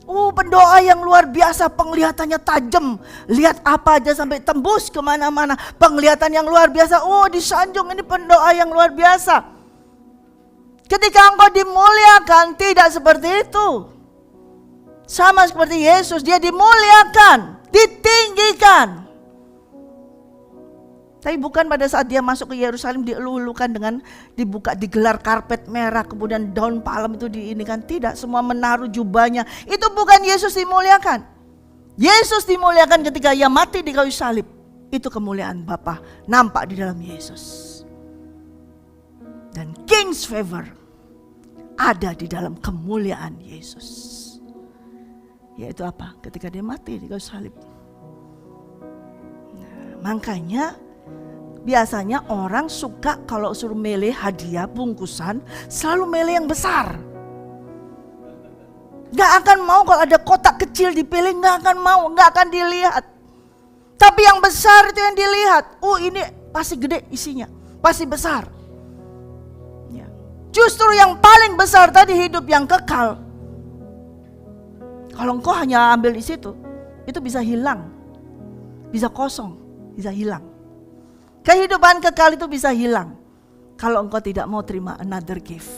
Oh pendoa yang luar biasa, penglihatannya tajam. Lihat apa aja sampai tembus kemana-mana. Penglihatan yang luar biasa. Oh disanjung, ini pendoa yang luar biasa. Ketika engkau dimuliakan tidak seperti itu. Sama seperti Yesus, dia dimuliakan, ditinggikan. Tapi bukan pada saat dia masuk ke Yerusalem dielu-elukan dengan dibuka, digelar karpet merah, kemudian daun palem itu diinikan. Tidak, semua menaruh jubahnya. Itu bukan Yesus dimuliakan. Yesus dimuliakan ketika ia mati di kayu salib. Itu kemuliaan Bapa nampak di dalam Yesus. Dan King's favor ada di dalam kemuliaan Yesus. Yaitu apa? Ketika dia mati di kayu salib. Nah, makanya biasanya orang suka kalau suruh milih hadiah bungkusan selalu milih yang besar. Gak akan mau kalau ada kotak kecil dipilih, gak akan mau, gak akan dilihat. Tapi yang besar itu yang dilihat. Oh ini pasti gede isinya, pasti besar. Ya. Justru yang paling besar tadi hidup yang kekal. Kalau engkau hanya ambil di situ, itu bisa hilang, bisa kosong, bisa hilang. Kehidupan kekal itu bisa hilang kalau engkau tidak mau terima another gift.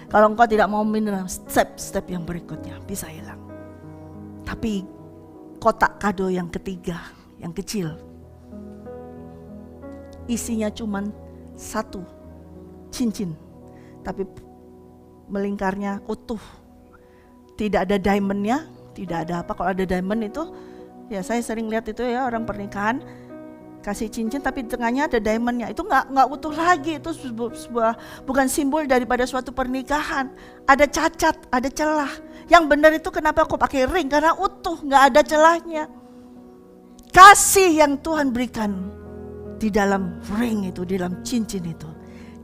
Kalau engkau tidak mau menerima step-step yang berikutnya, bisa hilang. Tapi kotak kado yang ketiga, yang kecil, isinya cuman satu cincin, tapi melingkarnya utuh. Tidak ada diamondnya, tidak ada apa. Kalau ada diamond itu, ya saya sering lihat itu ya, orang pernikahan kasih cincin tapi di tengahnya ada diamondnya. Itu nggak utuh lagi. Itu bukan simbol daripada suatu pernikahan. Ada cacat, ada celah. Yang benar itu kenapa kok pakai ring? Karena utuh, nggak ada celahnya. Kasih yang Tuhan berikan di dalam ring itu, di dalam cincin itu,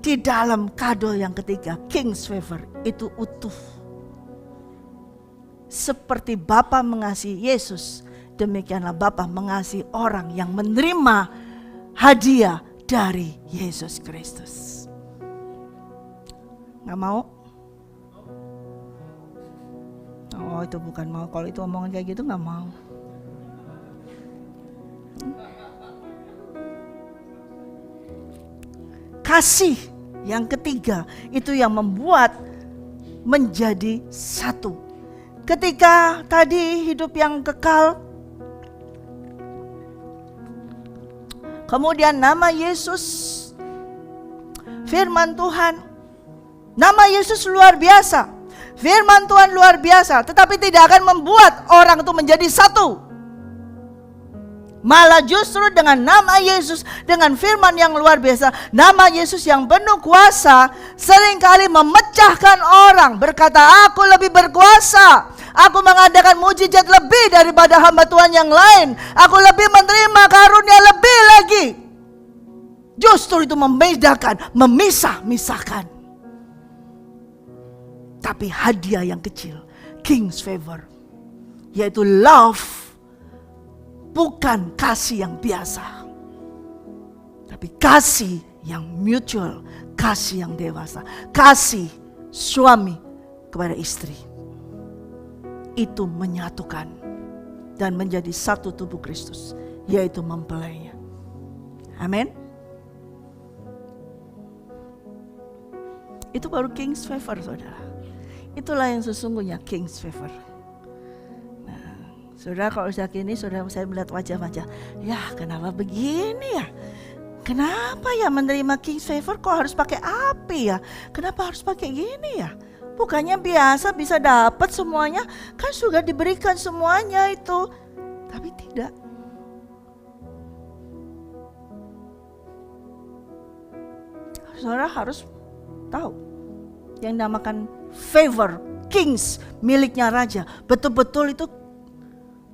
di dalam kado yang ketiga, King's Favor, itu utuh. Seperti Bapa mengasihi Yesus, demikianlah Bapa mengasihi orang yang menerima hadiah dari Yesus Kristus. Nggak mau? Oh, itu bukan mau. Kalau itu omongan kayak gitu nggak mau. Kasih yang ketiga itu yang membuat menjadi satu. Ketika tadi hidup yang kekal, kemudian nama Yesus, firman Tuhan, nama Yesus luar biasa, firman Tuhan luar biasa, tetapi tidak akan membuat orang itu menjadi satu. Malah justru dengan nama Yesus, dengan firman yang luar biasa, nama Yesus yang penuh kuasa, seringkali memecahkan orang, berkata, aku lebih berkuasa, aku mengadakan mujizat lebih daripada hamba Tuhan yang lain, aku lebih menerima karunia lebih lagi. Justru itu membedakan, memisah-misahkan. Tapi hadiah yang kecil, King's Favor, yaitu love, bukan kasih yang biasa, tapi kasih yang mutual, kasih yang dewasa, kasih suami kepada istri. Itu menyatukan dan menjadi satu tubuh Kristus, yaitu mempelainya. Amin. Itu baru King's Favor, saudara. Itulah yang sesungguhnya King's Favor. Saudara, kalau sudah gini, saudara, saya melihat wajah-wajah, ya kenapa begini ya? Kenapa ya menerima King's Favor kok harus pakai api ya? Kenapa harus pakai gini ya? Bukannya biasa bisa dapat semuanya, kan sudah diberikan semuanya itu. Tapi tidak. Saudara harus tahu, yang dinamakan favor, kings, miliknya raja, betul-betul itu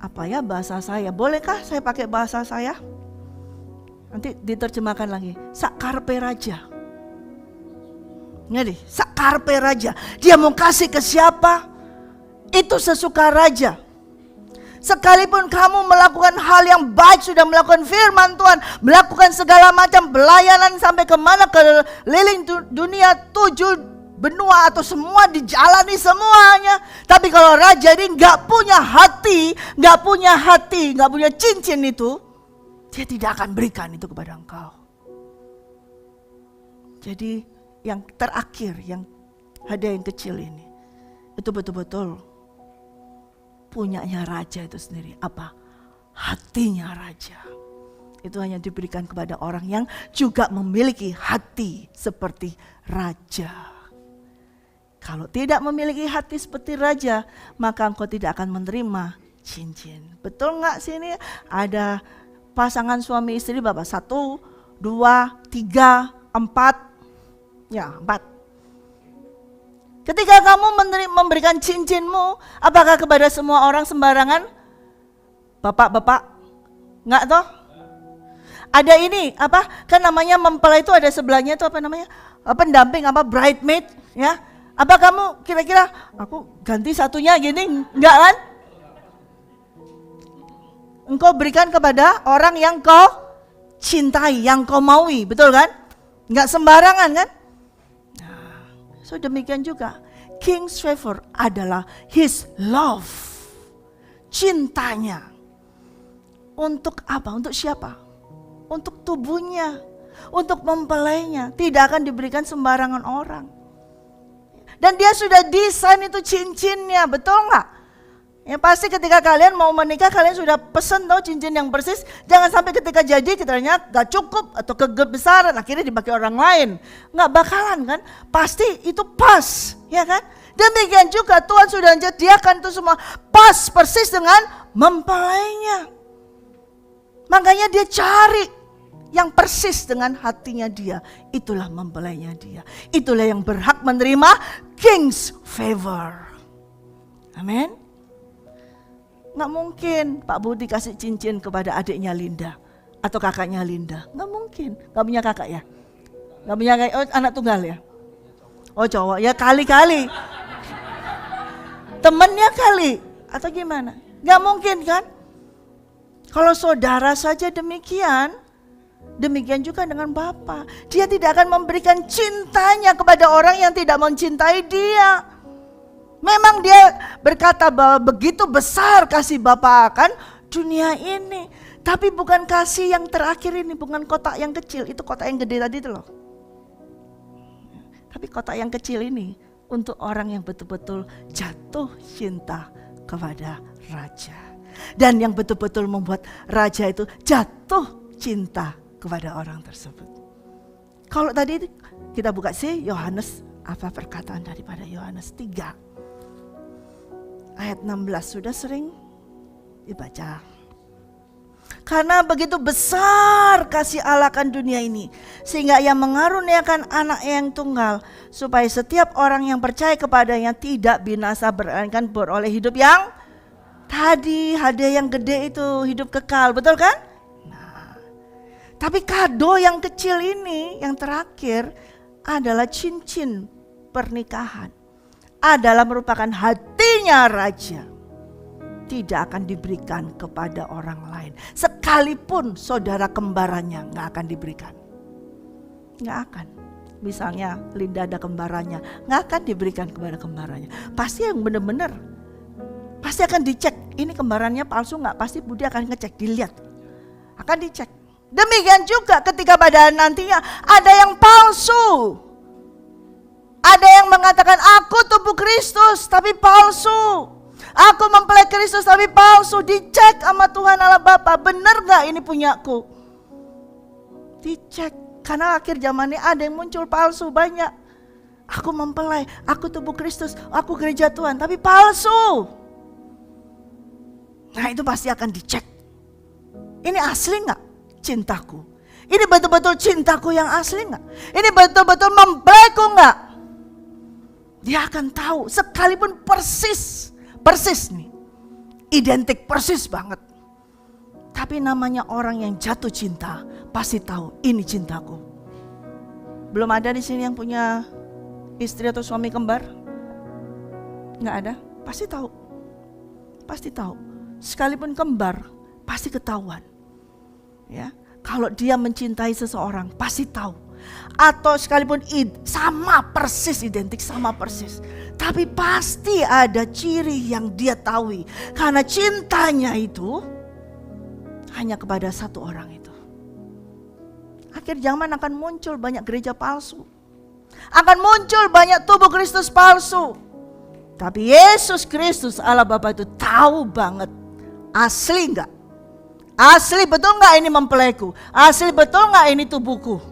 apa ya bahasa saya? Bolehkah saya pakai bahasa saya? Nanti diterjemahkan lagi. Sakarpe raja. Ngerti? Sakarpe raja. Dia mau kasih ke siapa? Itu sesuka raja. Sekalipun kamu melakukan hal yang baik, sudah melakukan firman Tuhan, melakukan segala macam pelayanan sampai kemana, keliling dunia 7 benua atau semua dijalani semuanya. Tapi kalau raja ini nggak punya hati, nggak punya cincin itu, dia tidak akan berikan itu kepada engkau. Jadi yang terakhir, yang hadiah yang kecil ini, itu betul-betul punyanya raja itu sendiri. Apa? Hatinya raja. Itu hanya diberikan kepada orang yang juga memiliki hati seperti raja. Kalau tidak memiliki hati seperti raja, maka engkau tidak akan menerima cincin. Betul nggak sini? Ada pasangan suami istri Bapak 1, 2, 3, 4. Ya 4. Ketika kamu memberikan cincinmu, apakah kepada semua orang sembarangan? Bapak-bapak, nggak toh? Ada ini apa? Kan namanya mempelai itu ada sebelahnya itu apa namanya? Pendamping apa? Bridesmaid, ya. Apa kamu kira-kira aku ganti satunya gini? Enggak kan? Engkau berikan kepada orang yang kau cintai, yang kau maui, betul kan? Enggak sembarangan kan? Nah, so demikian juga King's Favor adalah his love, cintanya. Untuk apa? Untuk siapa? Untuk tubuhnya, untuk mempelainya. Tidak akan diberikan sembarangan orang. Dan dia sudah desain itu cincinnya, betul nggak? Yang pasti ketika kalian mau menikah, kalian sudah pesen cincin yang persis. Jangan sampai ketika jadi ternyata gak cukup atau kebesaran, akhirnya dipakai orang lain. Nggak bakalan kan? Pasti itu pas, ya kan? Demikian juga Tuhan sudah menyediakan itu semua pas persis dengan mempelainya. Makanya dia cari yang persis dengan hatinya dia. Itulah mempelainya dia. Itulah yang berhak menerima King's favor. Amin. Nggak mungkin Pak Budi kasih cincin kepada adiknya Linda atau kakaknya Linda. Nggak mungkin. Nggak punya kakak ya? Nggak punya kakak, oh, anak tunggal ya? Oh cowok, ya kali-kali. Temennya kali, atau gimana? Nggak mungkin kan? Kalau saudara saja demikian, demikian juga dengan Bapa. Dia tidak akan memberikan cintanya kepada orang yang tidak mencintai dia. Memang dia berkata bahwa begitu besar kasih Bapa akan dunia ini. Tapi bukan kasih yang terakhir ini, bukan kotak yang kecil. Itu kotak yang gede tadi itu loh. Tapi kotak yang kecil ini untuk orang yang betul-betul jatuh cinta kepada Raja. Dan yang betul-betul membuat Raja itu jatuh cinta kepada orang tersebut. Kalau tadi kita buka sih Yohanes, apa perkataan daripada Yohanes 3. Ayat 16 sudah sering dibaca. Karena begitu besar kasih Allah akan dunia ini, sehingga Ia mengaruniakan anak yang tunggal, supaya setiap orang yang percaya kepadanya tidak binasa, melainkan beroleh hidup yang tadi. Hadiah yang gede itu hidup kekal, betul kan? Nah, tapi kado yang kecil ini, yang terakhir adalah cincin pernikahan. Adalah merupakan hatinya Raja. Tidak akan diberikan kepada orang lain. Sekalipun saudara kembarannya gak akan diberikan. Gak akan. Misalnya Linda ada kembarannya, gak akan diberikan kepada kembarannya. Pasti yang benar-benar, pasti akan dicek. Ini kembarannya palsu gak? Pasti Budi akan ngecek, dilihat. Akan dicek. Demikian juga ketika pada nantinya ada yang palsu. Ada yang mengatakan aku tubuh Kristus tapi palsu. Aku mempelai Kristus tapi palsu. Dicek sama Tuhan Allah Bapa, benar gak ini punyaku? Dicek. Karena akhir zaman ini ada yang muncul palsu banyak. Aku mempelai, aku tubuh Kristus, aku gereja Tuhan, tapi palsu. Nah itu pasti akan dicek. Ini asli gak cintaku? Ini betul-betul cintaku yang asli gak? Ini betul-betul mempelaiku gak? Dia akan tahu, sekalipun persis nih, identik persis banget. Tapi namanya orang yang jatuh cinta pasti tahu ini cintaku. Belum ada di sini yang punya istri atau suami kembar? Nggak ada? Pasti tahu. Pasti tahu. Sekalipun kembar pasti ketahuan. Ya, kalau dia mencintai seseorang pasti tahu. Atau sekalipun sama persis, identik sama persis, tapi pasti ada ciri yang dia tahu. Karena cintanya itu hanya kepada satu orang itu. Akhir zaman akan muncul banyak gereja palsu. Akan muncul banyak tubuh Kristus palsu. Tapi Yesus Kristus Allah Bapa itu tahu banget. Asli enggak? Asli betul enggak ini mempelaiku? Asli betul enggak ini tubuhku?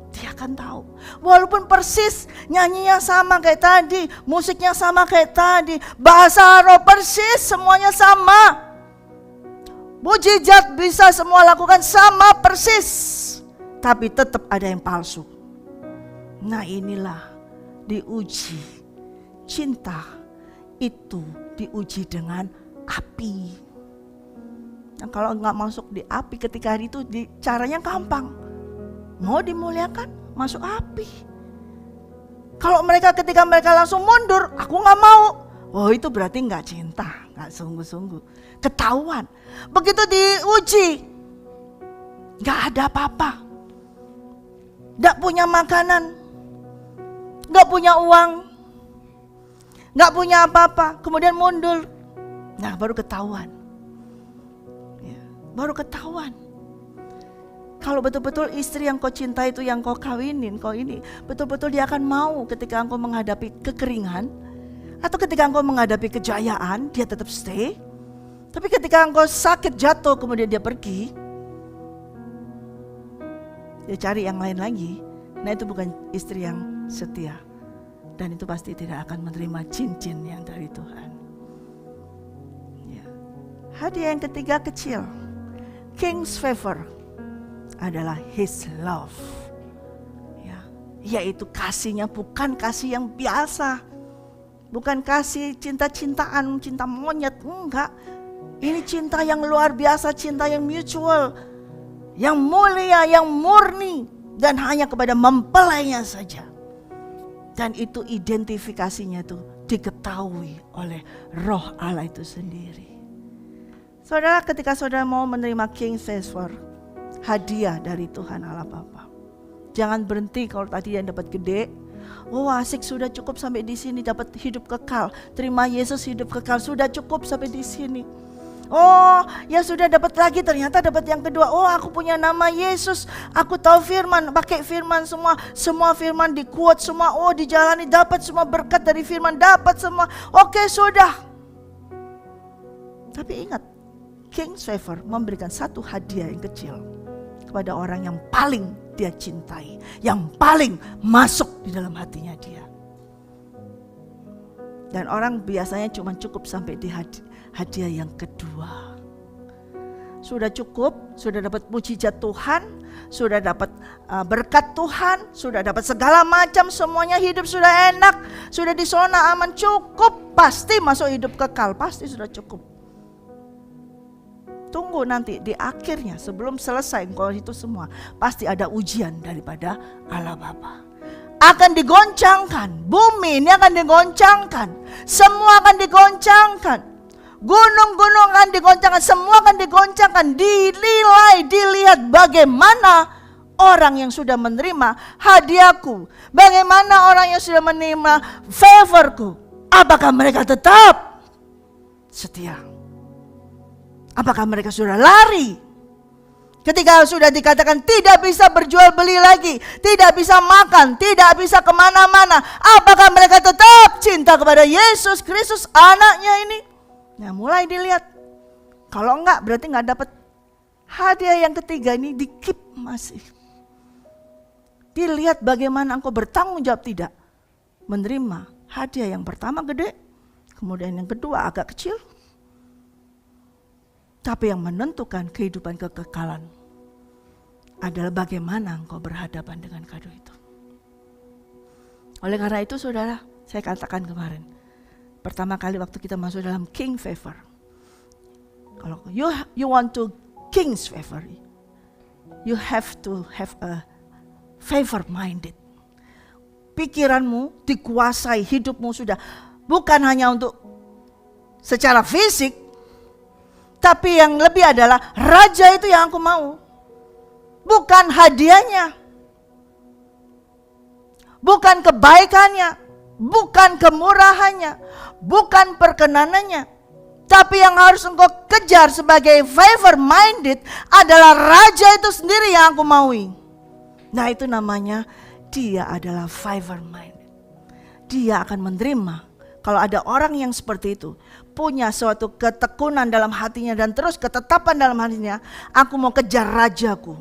Dia akan tahu. Walaupun persis nyanyinya sama kayak tadi, musiknya sama kayak tadi, bahasa roh persis, semuanya sama. Mujizat bisa semua lakukan sama persis. Tapi tetap ada yang palsu. Nah inilah diuji. Cinta itu diuji dengan api. Nah, kalau nggak masuk di api ketika hari itu, caranya gampang. Mau dimuliakan, masuk api. Kalau ketika mereka langsung mundur, aku nggak mau. Oh itu berarti nggak cinta, nggak sungguh-sungguh. Ketahuan. Begitu diuji, nggak ada apa-apa. Nggak punya makanan, nggak punya uang, nggak punya apa-apa. Kemudian mundur. Nah baru ketahuan. Ya, baru ketahuan. Kalau betul-betul istri yang kau cinta itu yang kau kawinin, kau ini, betul-betul dia akan mau ketika engkau menghadapi kekeringan, atau ketika engkau menghadapi kejayaan, dia tetap stay. Tapi ketika engkau sakit jatuh kemudian dia pergi, dia cari yang lain lagi, nah itu bukan istri yang setia. Dan itu pasti tidak akan menerima cincin yang dari Tuhan. Ya. Hadiah yang ketiga kecil. King's favor adalah his love. Ya. Yaitu kasihnya bukan kasih yang biasa. Bukan kasih cinta-cintaan, cinta monyet. Enggak. Ini cinta yang luar biasa, cinta yang mutual. Yang mulia, yang murni. Dan hanya kepada mempelainya saja. Dan itu identifikasinya tuh diketahui oleh Roh Allah itu sendiri. Saudara, ketika saudara mau menerima King's favor, hadiah dari Tuhan Allah Bapa, jangan berhenti kalau tadi yang dapat gede. Oh asik, sudah cukup sampai di sini, dapat hidup kekal. Terima Yesus hidup kekal, sudah cukup sampai di sini. Oh ya sudah dapat lagi, ternyata dapat yang kedua. Oh aku punya nama Yesus, aku tahu firman, pakai firman semua firman di quote semua. Oh dijalani, dapat semua berkat dari firman, dapat semua. Oke sudah. Tapi ingat, King's favor memberikan satu hadiah yang kecil kepada orang yang paling dia cintai, yang paling masuk di dalam hatinya dia. Dan orang biasanya cuma cukup sampai di hadiah yang kedua. Sudah cukup, sudah dapat mujizat Tuhan, sudah dapat berkat Tuhan, sudah dapat segala macam, semuanya hidup sudah enak, sudah di zona aman, cukup, pasti masuk hidup kekal, pasti sudah cukup. Tunggu nanti di akhirnya, sebelum selesai kalau itu semua, pasti ada ujian daripada Allah Bapa. Akan digoncangkan, bumi ini akan digoncangkan, semua akan digoncangkan, gunung-gunung akan digoncangkan, semua akan digoncangkan, dilihat bagaimana orang yang sudah menerima hadiahku, bagaimana orang yang sudah menerima favorku, apakah mereka tetap setia, apakah mereka sudah lari. Ketika sudah dikatakan tidak bisa berjual beli lagi, tidak bisa makan, tidak bisa kemana-mana, apakah mereka tetap cinta kepada Yesus Kristus anaknya ini? Nah mulai dilihat. Kalau enggak berarti enggak dapat hadiah yang ketiga ini, di keep masih. Dilihat bagaimana engkau bertanggung jawab tidak menerima hadiah yang pertama gede, kemudian yang kedua agak kecil. Tapi yang menentukan kehidupan kekekalan adalah bagaimana engkau berhadapan dengan kado itu. Oleh karena itu saudara, saya katakan kemarin, pertama kali waktu kita masuk dalam King favor, kalau you want to King's favor, you have to have a favor minded. Pikiranmu dikuasai, hidupmu sudah bukan hanya untuk secara fisik, tapi yang lebih adalah raja itu yang aku mau. Bukan hadiahnya, bukan kebaikannya, bukan kemurahannya, bukan perkenanannya. Tapi yang harus engkau kejar sebagai favor minded adalah raja itu sendiri yang aku maui. Nah itu namanya dia adalah favor minded. Dia akan menerima. Kalau ada orang yang seperti itu, punya suatu ketekunan dalam hatinya dan terus ketetapan dalam hatinya, aku mau kejar rajaku,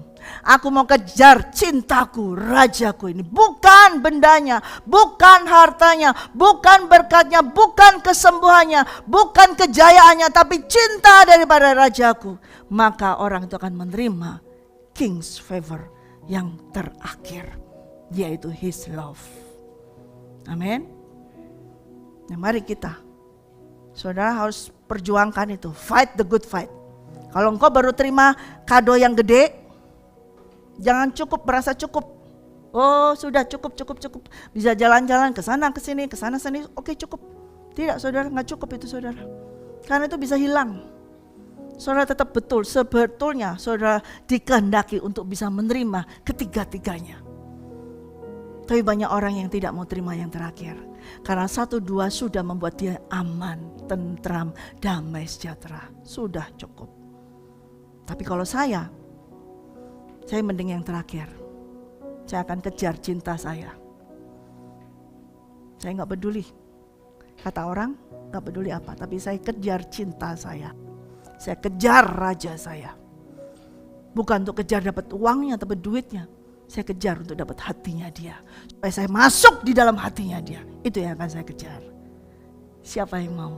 aku mau kejar cintaku, rajaku ini. Bukan bendanya, bukan hartanya, bukan berkatnya, bukan kesembuhannya, bukan kejayaannya, tapi cinta daripada rajaku. Maka orang itu akan menerima King's favor yang terakhir, yaitu his love. Amin. Nah mari kita, saudara harus perjuangkan itu, fight the good fight. Kalau engkau baru terima kado yang gede, jangan cukup merasa cukup. Oh sudah cukup, bisa jalan-jalan ke sana ke sini, oke cukup. Tidak saudara, nggak cukup itu saudara, karena itu bisa hilang. Saudara tetap betul, sebetulnya saudara dikehendaki untuk bisa menerima ketiga-tiganya. Tapi banyak orang yang tidak mau terima yang terakhir. Karena 1, 2 sudah membuat dia aman, tentram, damai, sejahtera. Sudah cukup. Tapi kalau saya mending yang terakhir. Saya akan kejar cinta saya. Saya gak peduli. Kata orang gak peduli apa, tapi saya kejar cinta saya. Saya kejar raja saya. Bukan untuk kejar dapat uangnya, dapat duitnya. Saya kejar untuk dapat hatinya dia. Supaya saya masuk di dalam hatinya dia. Itu yang akan saya kejar. Siapa yang mau?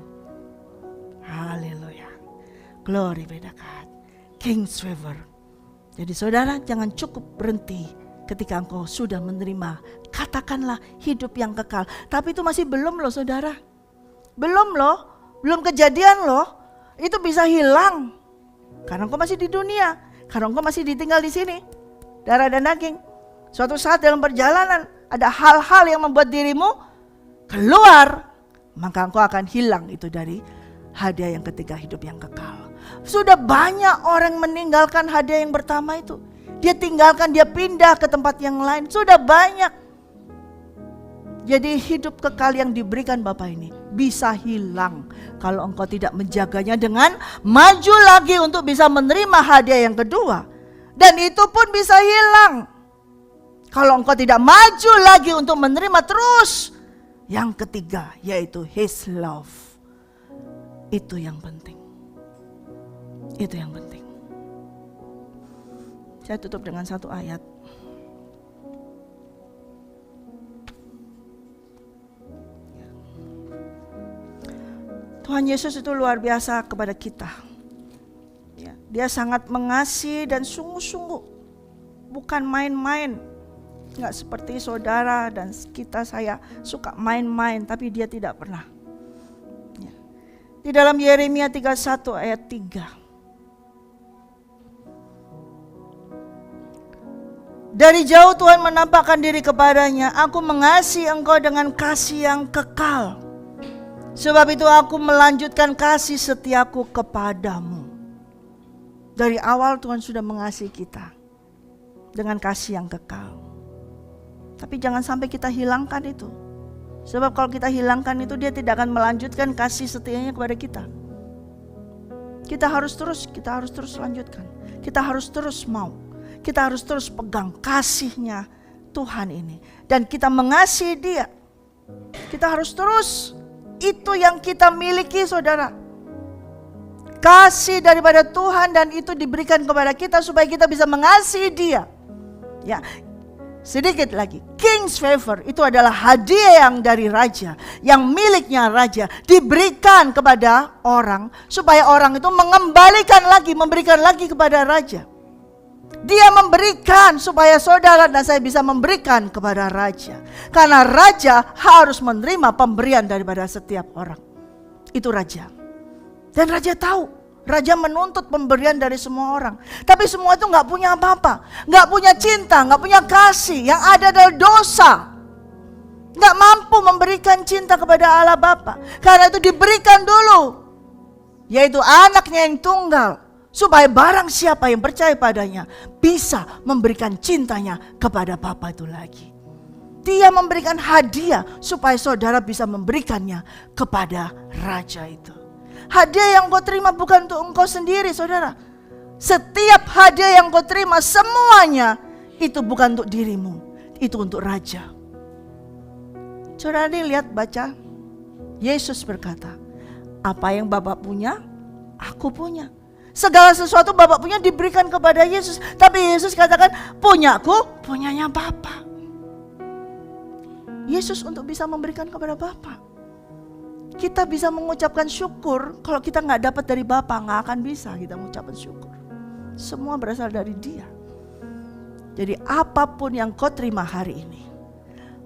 Haleluya. Glory be to God. King's favor. Jadi saudara, jangan cukup berhenti ketika engkau sudah menerima. Katakanlah hidup yang kekal. Tapi itu masih belum loh saudara. Belum loh. Belum kejadian loh. Itu bisa hilang. Karena engkau masih di dunia. Karena engkau masih ditinggal di sini. Darah dan daging. Suatu saat dalam perjalanan ada hal-hal yang membuat dirimu keluar, maka engkau akan hilang itu dari hadiah yang ketiga, hidup yang kekal. Sudah banyak orang meninggalkan hadiah yang pertama itu. Dia tinggalkan, dia pindah ke tempat yang lain. Sudah banyak. Jadi hidup kekal yang diberikan Bapa ini bisa hilang kalau engkau tidak menjaganya dengan maju lagi untuk bisa menerima hadiah yang kedua. Dan itu pun bisa hilang kalau engkau tidak maju lagi untuk menerima terus yang ketiga, yaitu His love. Itu yang penting. Itu yang penting. Saya tutup dengan satu ayat. Tuhan Yesus itu luar biasa kepada kita. Dia sangat mengasihi dan sungguh-sungguh. Bukan main-main. Enggak seperti saudara dan kita, saya suka main-main, tapi dia tidak pernah. Di dalam Yeremia 31 ayat 3. Dari jauh Tuhan menampakkan diri kepadanya. Aku mengasihi engkau dengan kasih yang kekal. Sebab itu aku melanjutkan kasih setiaku kepadamu. Dari awal Tuhan sudah mengasihi kita dengan kasih yang kekal. Tapi jangan sampai kita hilangkan itu. Sebab kalau kita hilangkan itu, dia tidak akan melanjutkan kasih setianya kepada kita. Kita harus terus lanjutkan. Kita harus terus mau. Kita harus terus pegang kasihnya Tuhan ini. Dan kita mengasihi dia. Kita harus terus. Itu yang kita miliki saudara. Kasih daripada Tuhan, dan itu diberikan kepada kita supaya kita bisa mengasihi dia. Ya, sedikit lagi, King's favor itu adalah hadiah yang dari raja, yang miliknya raja, diberikan kepada orang supaya orang itu mengembalikan lagi, memberikan lagi kepada raja. Dia memberikan supaya saudara dan saya bisa memberikan kepada raja, karena raja harus menerima pemberian daripada setiap orang. Itu raja. Dan raja tahu, raja menuntut pemberian dari semua orang. Tapi semua itu gak punya apa-apa, gak punya cinta, gak punya kasih. Yang ada adalah dosa. Gak mampu memberikan cinta kepada Allah Bapa. Karena itu diberikan dulu, yaitu anaknya yang tunggal, supaya barang siapa yang percaya padanya bisa memberikan cintanya kepada Bapa itu lagi. Dia memberikan hadiah supaya saudara bisa memberikannya kepada raja itu. Hadiah yang kau terima bukan untuk engkau sendiri saudara. Setiap hadiah yang kau terima semuanya itu bukan untuk dirimu, itu untuk raja. Saudara lihat, baca. Yesus berkata, apa yang Bapa punya, aku punya. Segala sesuatu Bapa punya diberikan kepada Yesus. Tapi Yesus katakan, punyaku, punyanya Bapa. Yesus untuk bisa memberikan kepada Bapa. Kita bisa mengucapkan syukur. Kalau kita gak dapat dari Bapa, gak akan bisa kita mengucapkan syukur. Semua berasal dari Dia. Jadi apapun yang kau terima hari ini,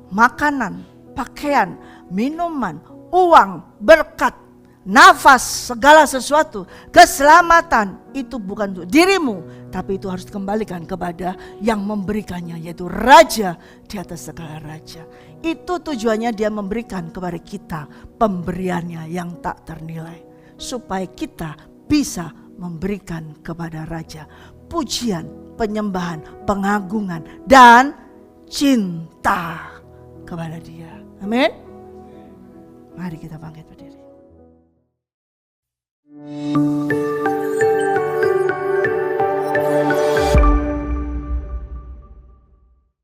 makanan, pakaian, minuman, uang, berkat, nafas, segala sesuatu, keselamatan, itu bukan untuk dirimu, tapi itu harus dikembalikan kepada yang memberikannya, yaitu Raja di atas segala raja. Itu tujuannya Dia memberikan kepada kita pemberiannya yang tak ternilai, supaya kita bisa memberikan kepada Raja pujian, penyembahan, pengagungan, dan cinta kepada Dia. Amin. Mari kita bangkit berdiri.